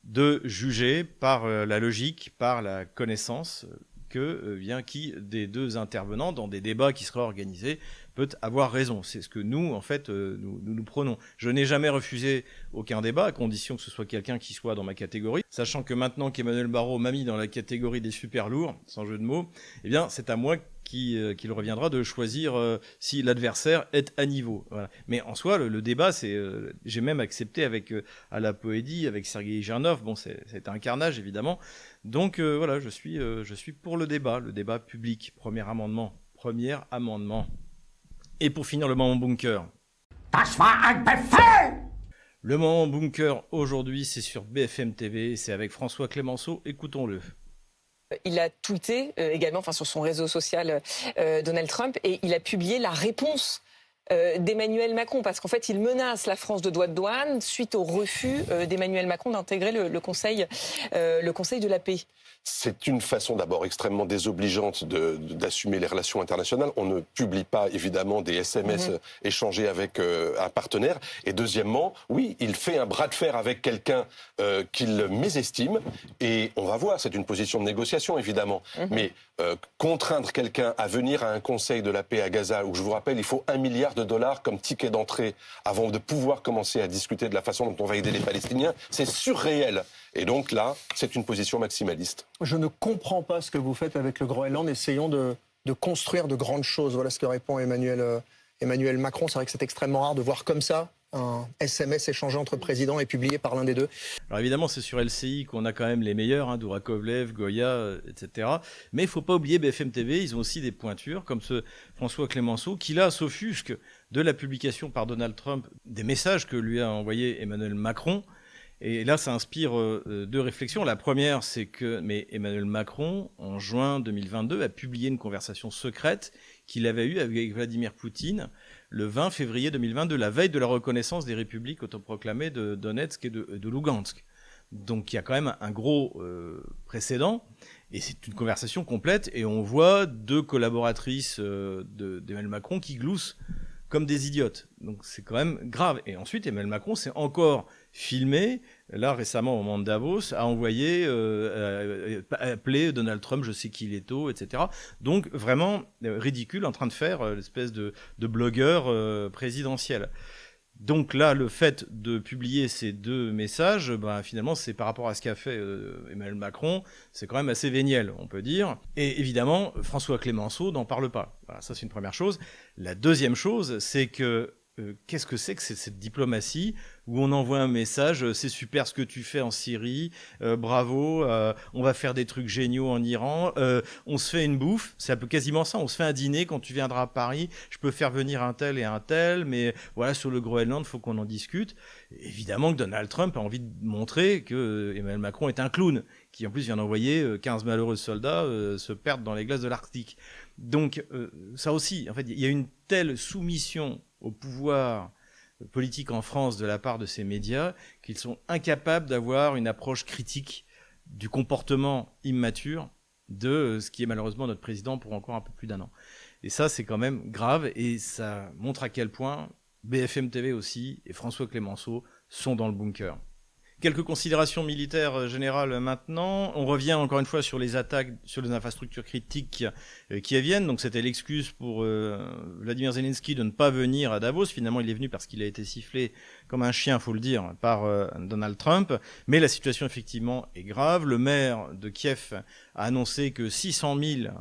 de juger par la logique, par la connaissance, qui des deux intervenants dans des débats qui seraient organisés peut avoir raison. C'est ce que nous, en fait, nous prenons. Je n'ai jamais refusé aucun débat, à condition que ce soit quelqu'un qui soit dans ma catégorie, sachant que maintenant qu'Emmanuel Barrot m'a mis dans la catégorie des super lourds, sans jeu de mots, eh bien c'est à moi qu'il reviendra de choisir si l'adversaire est à niveau. Voilà. Mais en soi, le débat, j'ai même accepté avec à la Poédie, avec Sergueï Girnov. Bon, c'est un carnage évidemment. Donc voilà, je suis pour le débat public. Premier amendement. Et pour finir, le moment bunker. Das war ein Befehl! Le moment bunker aujourd'hui, c'est sur BFM TV, c'est avec François Clémenceau. Écoutons-le. Il a tweeté également, sur son réseau social, Donald Trump, et il a publié la réponse d'Emmanuel Macron, parce qu'en fait, il menace la France de droits de douane suite au refus d'Emmanuel Macron d'intégrer le Conseil de la paix. C'est une façon d'abord extrêmement désobligeante d'assumer les relations internationales. On ne publie pas évidemment des SMS échangés avec un partenaire. Et deuxièmement, oui, il fait un bras de fer avec quelqu'un qu'il mésestime. Et on va voir, c'est une position de négociation évidemment. Mais contraindre quelqu'un à venir à un conseil de la paix à Gaza, où je vous rappelle, il faut $1 milliard de dollars comme ticket d'entrée avant de pouvoir commencer à discuter de la façon dont on va aider les Palestiniens. C'est surréel. Et donc là, c'est une position maximaliste. Je ne comprends pas ce que vous faites avec le Groenland. Essayons de construire de grandes choses. Voilà ce que répond Emmanuel Macron. C'est vrai que c'est extrêmement rare de voir comme ça un SMS échangé entre présidents et publié par l'un des deux. Alors évidemment, c'est sur LCI qu'on a quand même les meilleurs, Dourakovlev, Goya, etc. Mais il ne faut pas oublier BFM TV, ils ont aussi des pointures, comme ce François Clémenceau, qui là s'offusque de la publication par Donald Trump des messages que lui a envoyés Emmanuel Macron. Et là, ça inspire deux réflexions. La première, c'est que Emmanuel Macron, en juin 2022, a publié une conversation secrète qu'il avait eue avec Vladimir Poutine le 20 février 2022, la veille de la reconnaissance des républiques autoproclamées de Donetsk et de Lugansk. Donc il y a quand même un gros précédent, et c'est une conversation complète, et on voit deux collaboratrices d'Emmanuel Macron qui gloussent comme des idiotes. Donc c'est quand même grave. Et ensuite, Emmanuel Macron s'est encore filmé, là récemment au moment de Davos, a envoyé, appelé Donald Trump, je sais qu'il est tôt, etc. Donc vraiment ridicule, en train de faire l'espèce de blogueur présidentiel. Donc là, le fait de publier ces deux messages, finalement, c'est par rapport à ce qu'a fait Emmanuel Macron, c'est quand même assez véniel, on peut dire. Et évidemment, François Clémenceau n'en parle pas. Voilà, ça, c'est une première chose. La deuxième chose, c'est que qu'est-ce que c'est cette diplomatie où on envoie un message, c'est super ce que tu fais en Syrie, bravo, on va faire des trucs géniaux en Iran, on se fait une bouffe, c'est un peu quasiment ça, on se fait un dîner quand tu viendras à Paris, je peux faire venir un tel et un tel, mais voilà, sur le Groenland, il faut qu'on en discute. Évidemment que Donald Trump a envie de montrer que Emmanuel Macron est un clown, qui en plus vient d'envoyer 15 malheureux soldats se perdre dans les glaces de l'Arctique. Donc ça aussi, en fait, il y a une telle soumission au pouvoir politique en France de la part de ces médias qu'ils sont incapables d'avoir une approche critique du comportement immature de ce qui est malheureusement notre président pour encore un peu plus d'1 an. Et ça, c'est quand même grave, et ça montre à quel point BFM TV aussi et François Clémenceau sont dans le bunker. Quelques considérations militaires générales maintenant. On revient encore une fois sur les attaques sur les infrastructures critiques qui viennent. Donc c'était l'excuse pour Vladimir Zelensky de ne pas venir à Davos. Finalement, il est venu parce qu'il a été sifflé comme un chien, faut le dire, par Donald Trump. Mais la situation effectivement est grave. Le maire de Kiev a annoncé que 600 000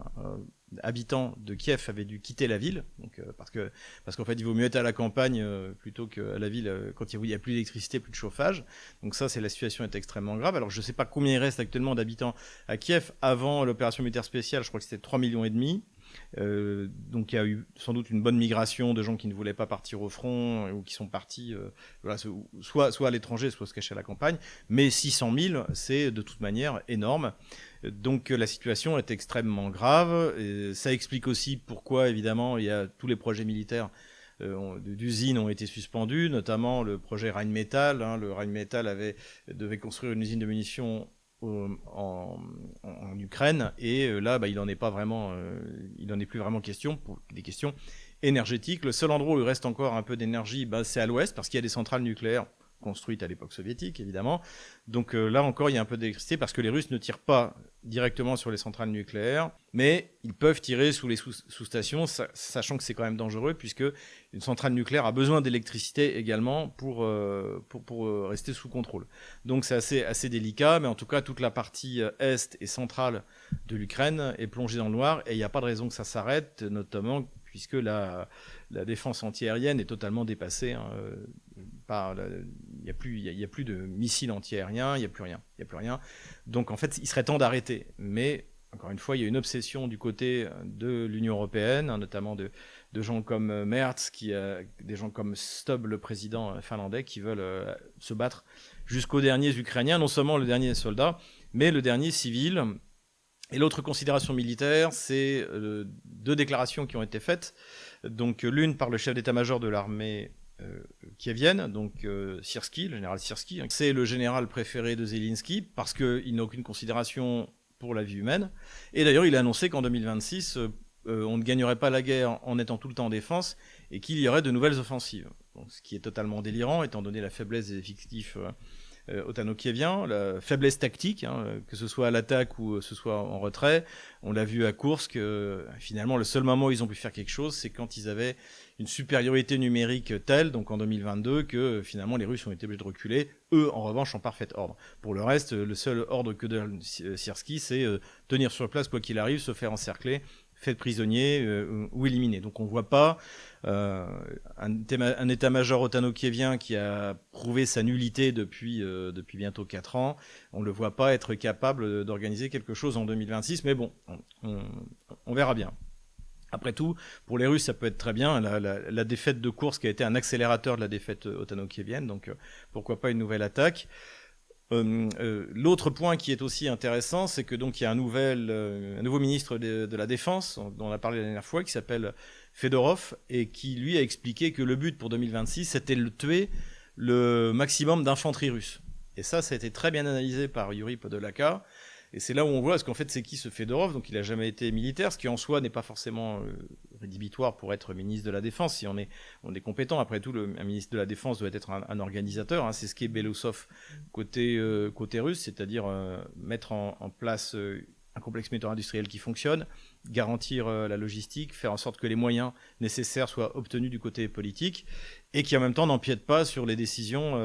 habitants de Kiev avaient dû quitter la ville, donc, parce qu'en fait il vaut mieux être à la campagne plutôt qu'à la ville quand il n'y a plus d'électricité, plus de chauffage. Donc ça, la situation est extrêmement grave. Alors je ne sais pas combien il reste actuellement d'habitants à Kiev. Avant l'opération militaire spéciale, je crois que c'était 3,5 millions. Donc il y a eu sans doute une bonne migration de gens qui ne voulaient pas partir au front ou qui sont partis soit à l'étranger, soit se cacher à la campagne. Mais 600 000, c'est de toute manière énorme. Donc la situation est extrêmement grave. Et ça explique aussi pourquoi, évidemment, tous les projets militaires d'usines ont été suspendus, notamment le projet Rheinmetall. Le Rheinmetall devait construire une usine de munitions en Ukraine, et là il n'en est pas vraiment, il n'en est plus vraiment question pour des questions énergétiques. Le seul endroit où il reste encore un peu d'énergie, c'est à l'ouest, parce qu'il y a des centrales nucléaires construites à l'époque soviétique, évidemment. Donc là encore, il y a un peu d'électricité parce que les Russes ne tirent pas directement sur les centrales nucléaires, mais ils peuvent tirer sous les sous-stations, sachant que c'est quand même dangereux, puisque une centrale nucléaire a besoin d'électricité également pour rester sous contrôle. Donc c'est assez délicat, mais en tout cas, toute la partie est et centrale de l'Ukraine est plongée dans le noir, et il n'y a pas de raison que ça s'arrête, notamment puisque la défense antiaérienne est totalement dépassée. Il n'y a plus de missiles antiaériens, il n'y a plus rien. Donc en fait, il serait temps d'arrêter. Mais encore une fois, il y a une obsession du côté de l'Union européenne, notamment de gens comme Merz, des gens comme Stubb, le président finlandais, qui veulent se battre jusqu'aux derniers Ukrainiens, non seulement le dernier soldat, mais le dernier civil. Et l'autre considération militaire, c'est deux déclarations qui ont été faites. Donc l'une par le chef d'état-major de l'armée kievienne, donc Syrski, le général Syrski. C'est le général préféré de Zelensky parce qu'il n'a aucune considération pour la vie humaine. Et d'ailleurs, il a annoncé qu'en 2026, on ne gagnerait pas la guerre en étant tout le temps en défense et qu'il y aurait de nouvelles offensives. Donc, ce qui est totalement délirant, étant donné la faiblesse des effectifs otano-kievien, la faiblesse tactique, que ce soit à l'attaque ou ce soit en retrait. On l'a vu à Koursk, finalement le seul moment où ils ont pu faire quelque chose, c'est quand ils avaient une supériorité numérique telle, donc en 2022, que finalement les Russes ont été obligés de reculer, eux en revanche en parfait ordre. Pour le reste, le seul ordre que donne Syrski, c'est tenir sur place quoi qu'il arrive, se faire encercler, fait prisonnier ou éliminé. Donc on ne voit pas un état-major otano-kievien qui a prouvé sa nullité depuis bientôt 4 ans. On ne le voit pas être capable d'organiser quelque chose en 2026, mais bon, on verra bien. Après tout, pour les Russes, ça peut être très bien. La défaite de Koursk a été un accélérateur de la défaite otano-kievienne, donc pourquoi pas une nouvelle attaque. L'autre point qui est aussi intéressant, c'est que donc il y a un nouveau ministre de la Défense, dont on a parlé la dernière fois, qui s'appelle Fedorov, et qui lui a expliqué que le but pour 2026, c'était de tuer le maximum d'infanterie russe. Et ça a été très bien analysé par Yuri Podolaka. Et c'est là où on voit, parce qu'en fait, c'est qui ce Fedorov? Donc, il n'a jamais été militaire, ce qui en soi n'est pas forcément rédhibitoire pour être ministre de la Défense. Si on est compétent, après tout, un ministre de la Défense doit être un organisateur. C'est ce qu'est Belousov côté russe, c'est-à-dire mettre en place un complexe militaire-industriel qui fonctionne, garantir la logistique, faire en sorte que les moyens nécessaires soient obtenus du côté politique, et qui en même temps n'empiète pas sur les décisions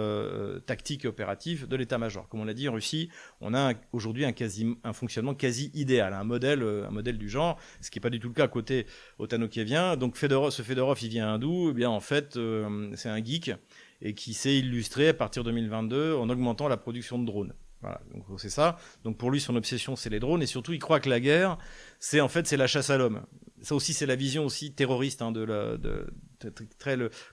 tactiques et opératives de l'état-major. Comme on l'a dit, en Russie, on a aujourd'hui un fonctionnement quasi idéal, un modèle du genre, ce qui n'est pas du tout le cas côté otano-kievien. Donc ce Fedorov, il vient d'où? Eh bien, en fait, c'est un geek, et qui s'est illustré à partir de 2022 en augmentant la production de drones. Voilà, donc c'est ça. Donc pour lui, son obsession, c'est les drones, et surtout, il croit que la guerre, c'est la chasse à l'homme. Ça aussi, c'est la vision aussi terroriste encore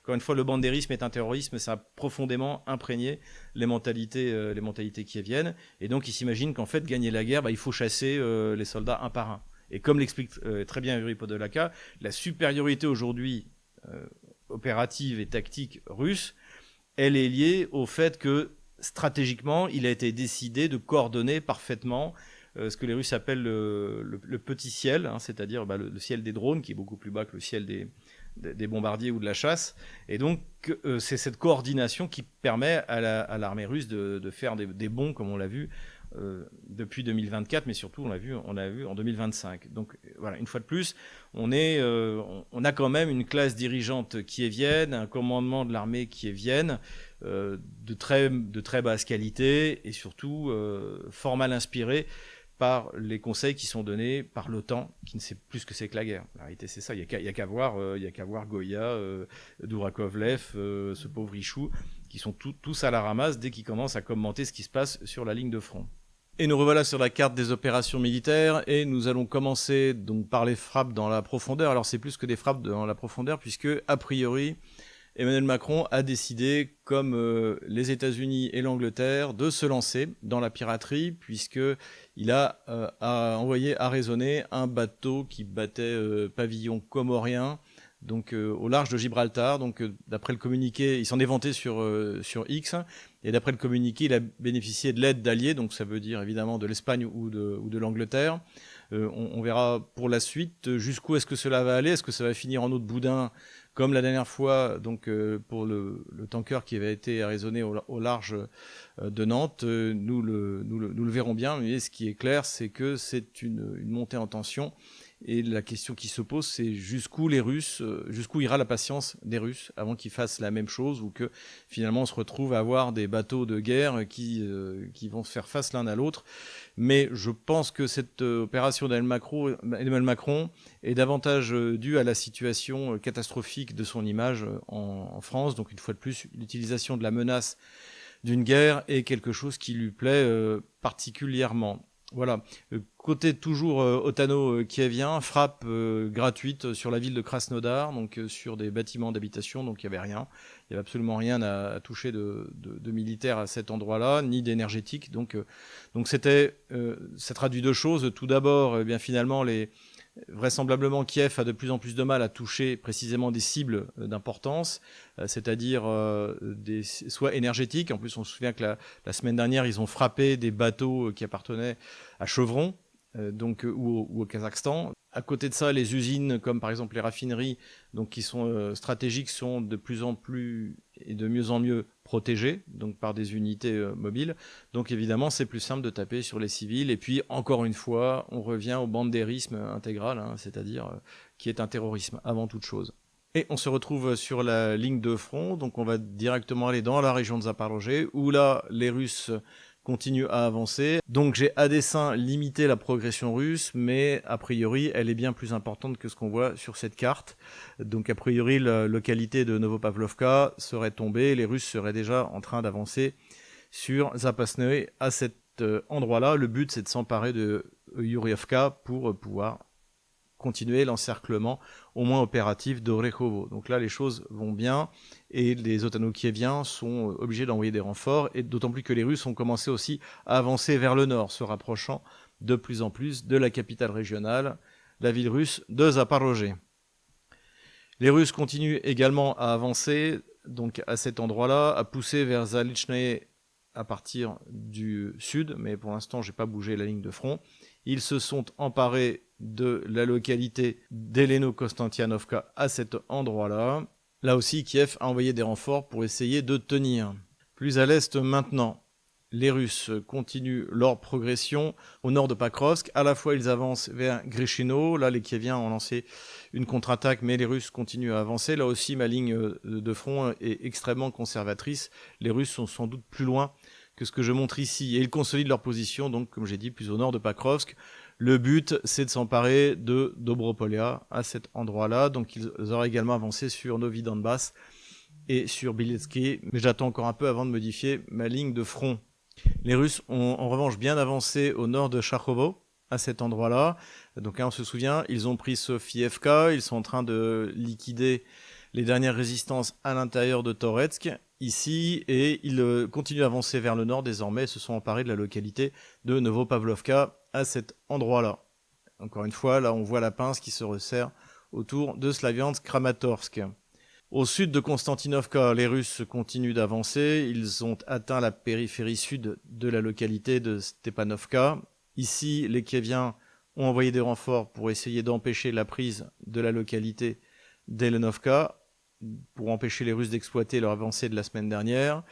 une fois, le bandérisme est un terrorisme, ça a profondément imprégné les mentalités kieviennes, et donc il s'imagine qu'en fait, gagner la guerre, il faut chasser les soldats un par un. Et comme l'explique très bien Yuri Podolaka, la supériorité aujourd'hui opérative et tactique russe, elle est liée au fait que stratégiquement, il a été décidé de coordonner parfaitement ce que les Russes appellent le petit ciel, c'est-à-dire le ciel des drones, qui est beaucoup plus bas que le ciel des bombardiers ou de la chasse. Et donc, c'est cette coordination qui permet à l'armée russe de faire des bonds, comme on l'a vu depuis 2024, mais surtout on l'a vu en 2025. Donc voilà, une fois de plus, on a quand même une classe dirigeante kievienne, un commandement de l'armée kievienne de très basse qualité, et surtout fort mal inspiré par les conseils qui sont donnés par l'OTAN, qui ne sait plus ce que c'est que la guerre. La réalité, c'est ça. Il y a qu'à voir Goya, Dourakovlev, ce pauvre Richoux, qui sont tous à la ramasse dès qu'ils commencent à commenter ce qui se passe sur la ligne de front. Et nous revoilà sur la carte des opérations militaires, et nous allons commencer donc par les frappes dans la profondeur. Alors c'est plus que des frappes dans la profondeur, puisque a priori Emmanuel Macron a décidé, comme les États-Unis et l'Angleterre, de se lancer dans la piraterie, puisqu'il a envoyé arraisonner un bateau qui battait pavillon comorien, donc au large de Gibraltar. Donc d'après le communiqué, il s'en est vanté sur X, et d'après le communiqué, il a bénéficié de l'aide d'alliés, donc ça veut dire évidemment de l'Espagne ou de l'Angleterre. On verra pour la suite jusqu'où est-ce que cela va aller. Est-ce que ça va finir en eau de boudin, comme la dernière fois, donc pour le tanker qui avait été arraisonné au large de Nantes? Nous le verrons bien, mais ce qui est clair, c'est que c'est une montée en tension. Et la question qui se pose, c'est jusqu'où ira la patience des Russes avant qu'ils fassent la même chose, ou que finalement on se retrouve à avoir des bateaux de guerre qui vont se faire face l'un à l'autre. Mais je pense que cette opération d'Emmanuel Macron est davantage due à la situation catastrophique de son image en France. Donc une fois de plus, l'utilisation de la menace d'une guerre est quelque chose qui lui plaît particulièrement. Voilà. Côté toujours otano-kievien, frappe gratuite sur la ville de Krasnodar, donc sur des bâtiments d'habitation, donc il n'y avait rien. Il n'y avait absolument rien à toucher de militaire à cet endroit-là, ni d'énergétique. Donc ça traduit deux choses. Tout d'abord, finalement, vraisemblablement, Kiev a de plus en plus de mal à toucher précisément des cibles d'importance, c'est-à-dire soit énergétiques. En plus, on se souvient que la semaine dernière, ils ont frappé des bateaux qui appartenaient à Chevron, ou au Kazakhstan. À côté de ça, les usines, comme par exemple les raffineries, donc qui sont stratégiques, sont de plus en plus est de mieux en mieux protégée, donc par des unités mobiles. Donc évidemment, c'est plus simple de taper sur les civils. Et puis, encore une fois, on revient au bandérisme intégral, hein, c'est-à-dire qui est un terrorisme avant toute chose. Et on se retrouve sur la ligne de front, donc on va directement aller dans la région de Zaporozhye, où là, les Russes continuent à avancer. Donc j'ai à dessein limité la progression russe, mais a priori, elle est bien plus importante que ce qu'on voit sur cette carte. Donc a priori, la localité de Novopavlovka serait tombée, les Russes seraient déjà en train d'avancer sur Zapasnoye à cet endroit-là. Le but, c'est de s'emparer de Yurievka pour pouvoir continuer l'encerclement au moins opératif d'Orekhovo. Donc là, les choses vont bien et les Otano-Kieviens sont obligés d'envoyer des renforts, et d'autant plus que les Russes ont commencé aussi à avancer vers le nord, se rapprochant de plus en plus de la capitale régionale, la ville russe de Zaporozhye. Les Russes continuent également à avancer, donc à cet endroit-là, à pousser vers Zalichnaye à partir du sud, mais pour l'instant, j'ai pas bougé la ligne de front. Ils se sont emparés de la localité d'Eleno-Konstantinovka à cet endroit-là. Là aussi, Kiev a envoyé des renforts pour essayer de tenir. Plus à l'est maintenant, les Russes continuent leur progression au nord de Pakrovsk. À la fois, ils avancent vers Grishino. Là, les Kieviens ont lancé une contre-attaque, mais les Russes continuent à avancer. Là aussi, ma ligne de front est extrêmement conservatrice. Les Russes sont sans doute plus loin que ce que je montre ici. Et ils consolident leur position, donc, comme j'ai dit, plus au nord de Pakrovsk. Le but, c'est de s'emparer de Dobropolia à cet endroit-là. Donc, ils auraient également avancé sur Novi Donbass et sur Bieletsky. Mais j'attends encore un peu avant de modifier ma ligne de front. Les Russes ont en revanche bien avancé au nord de Charkovo, à cet endroit-là. Donc, on se souvient, ils ont pris Sofievka. Ils sont en train de liquider les dernières résistances à l'intérieur de Toretsk, ici, et ils continuent à avancer vers le nord désormais, se sont emparés de la localité de Novopavlovka à cet endroit-là. Encore une fois, là on voit la pince qui se resserre autour de Slaviansk-Kramatorsk. Au sud de Konstantinovka, les Russes continuent d'avancer, ils ont atteint la périphérie sud de la localité de Stepanovka. Ici, les Kieviens ont envoyé des renforts pour essayer d'empêcher la prise de la localité d'Elenovka, pour empêcher les Russes d'exploiter leur avancée de la semaine dernière.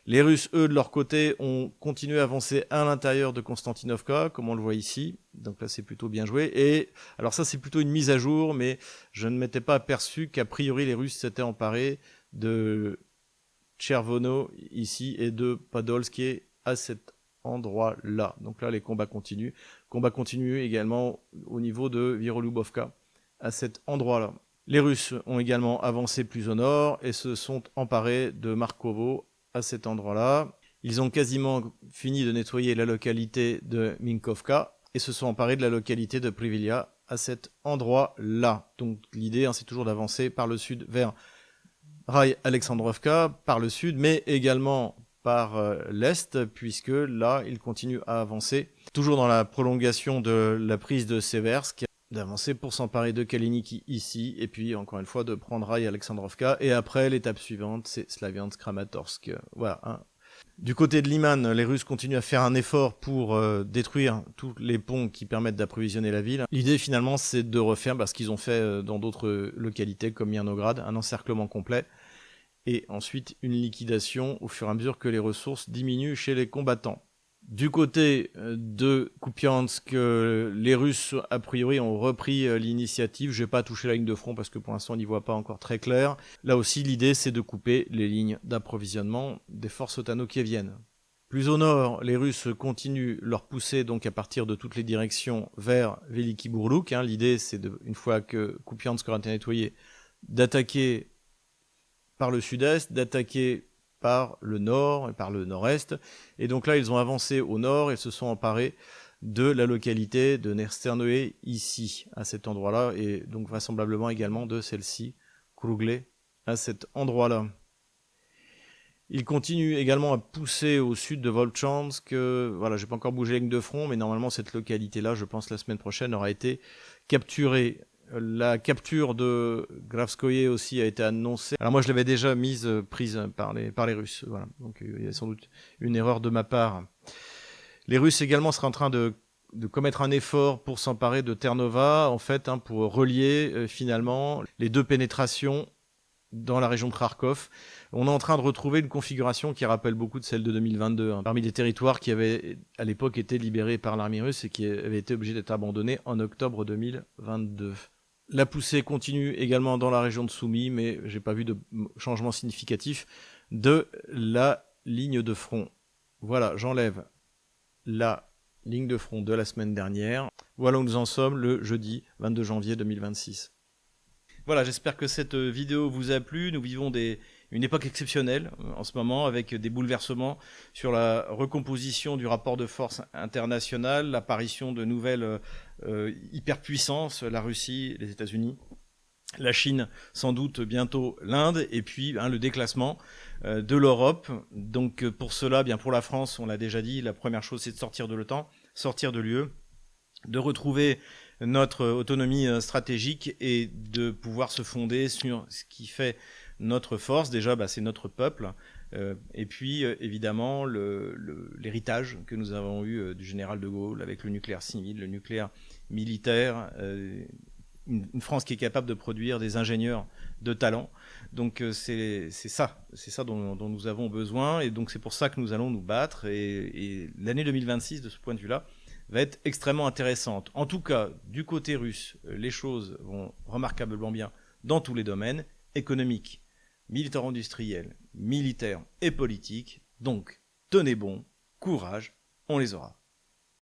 Les Russes, eux, de leur côté, ont continué à avancer à l'intérieur de Konstantinovka, comme on le voit ici. Donc là, c'est plutôt bien joué. Et alors ça, c'est plutôt une mise à jour, mais je ne m'étais pas aperçu qu'a priori, les Russes s'étaient emparés de Tchervono, ici, et de Podolsky, à cet endroit-là. Donc là, les combats continuent. Combats continuent également au niveau de Virolubovka, à cet endroit-là. Les Russes ont également avancé plus au nord et se sont emparés de Markovo à cet endroit-là. Ils ont quasiment fini de nettoyer la localité de Minkovka et se sont emparés de la localité de Privilia à cet endroit-là. Donc l'idée, c'est toujours d'avancer par le sud vers Rai-Alexandrovka, par le sud, mais également par l'est, puisque là, ils continuent à avancer, toujours dans la prolongation de la prise de Seversk, d'avancer pour s'emparer de Kaliniki ici, et puis encore une fois de prendre Rai-Alexandrovka, et après l'étape suivante c'est Slaviansk-Kramatorsk. Voilà. Hein. Du côté de Liman, les Russes continuent à faire un effort pour détruire tous les ponts qui permettent d'approvisionner la ville. L'idée finalement c'est de refaire ce qu'ils ont fait dans d'autres localités comme Mirnograd, un encerclement complet, et ensuite une liquidation au fur et à mesure que les ressources diminuent chez les combattants. Du côté de Kupiansk, les Russes, a priori, ont repris l'initiative. Je vais pas toucher la ligne de front parce que pour l'instant, on n'y voit pas encore très clair. Là aussi, l'idée, c'est de couper les lignes d'approvisionnement des forces otano-kieviennes. Plus au nord, les Russes continuent leur poussée donc à partir de toutes les directions vers Veliki Burluk. L'idée, c'est une fois que Kupiansk aura été nettoyé, d'attaquer par le sud-est, d'attaquer par le nord et par le nord-est. Et donc là, ils ont avancé au nord et se sont emparés de la localité de Nersternoe ici, à cet endroit-là, et donc vraisemblablement également de celle-ci, Krugle, à cet endroit-là. Ils continuent également à pousser au sud de Volchansk. Voilà, j'ai pas encore bougé la ligne de front, mais normalement cette localité-là, je pense la semaine prochaine, aura été capturée. La capture de Gravskoye aussi a été annoncée. Alors moi je l'avais déjà prise par les Russes. Voilà. Donc il y a sans doute une erreur de ma part. Les Russes également seraient en train de commettre un effort pour s'emparer de Ternova, en fait, pour relier finalement les deux pénétrations dans la région de Kharkov. On est en train de retrouver une configuration qui rappelle beaucoup de celle de 2022, hein, parmi des territoires qui avaient à l'époque été libérés par l'armée russe et qui avaient été obligés d'être abandonnés en octobre 2022. La poussée continue également dans la région de Soumy, mais j'ai pas vu de changement significatif de la ligne de front. Voilà, j'enlève la ligne de front de la semaine dernière. Voilà où nous en sommes le jeudi 22 janvier 2026. Voilà, j'espère que cette vidéo vous a plu. Nous vivons une époque exceptionnelle en ce moment, avec des bouleversements sur la recomposition du rapport de force international, l'apparition de nouvelles hyperpuissances, la Russie, les États-Unis, la Chine, sans doute bientôt l'Inde, et puis le déclassement de l'Europe. Donc pour cela, bien pour la France, on l'a déjà dit, la première chose c'est de sortir de l'OTAN, sortir de l'UE, de retrouver notre autonomie stratégique et de pouvoir se fonder sur ce qui fait notre force. Déjà, c'est notre peuple. Et puis, évidemment, l'héritage que nous avons eu du général de Gaulle avec le nucléaire civil, le nucléaire militaire, une France qui est capable de produire des ingénieurs de talent. Donc c'est ça dont nous avons besoin, et donc c'est pour ça que nous allons nous battre, et l'année 2026 de ce point de vue-là va être extrêmement intéressante. En tout cas, du côté russe, les choses vont remarquablement bien dans tous les domaines, économiques, militaro-industriels, militaires et politiques. Donc tenez bon, courage, on les aura.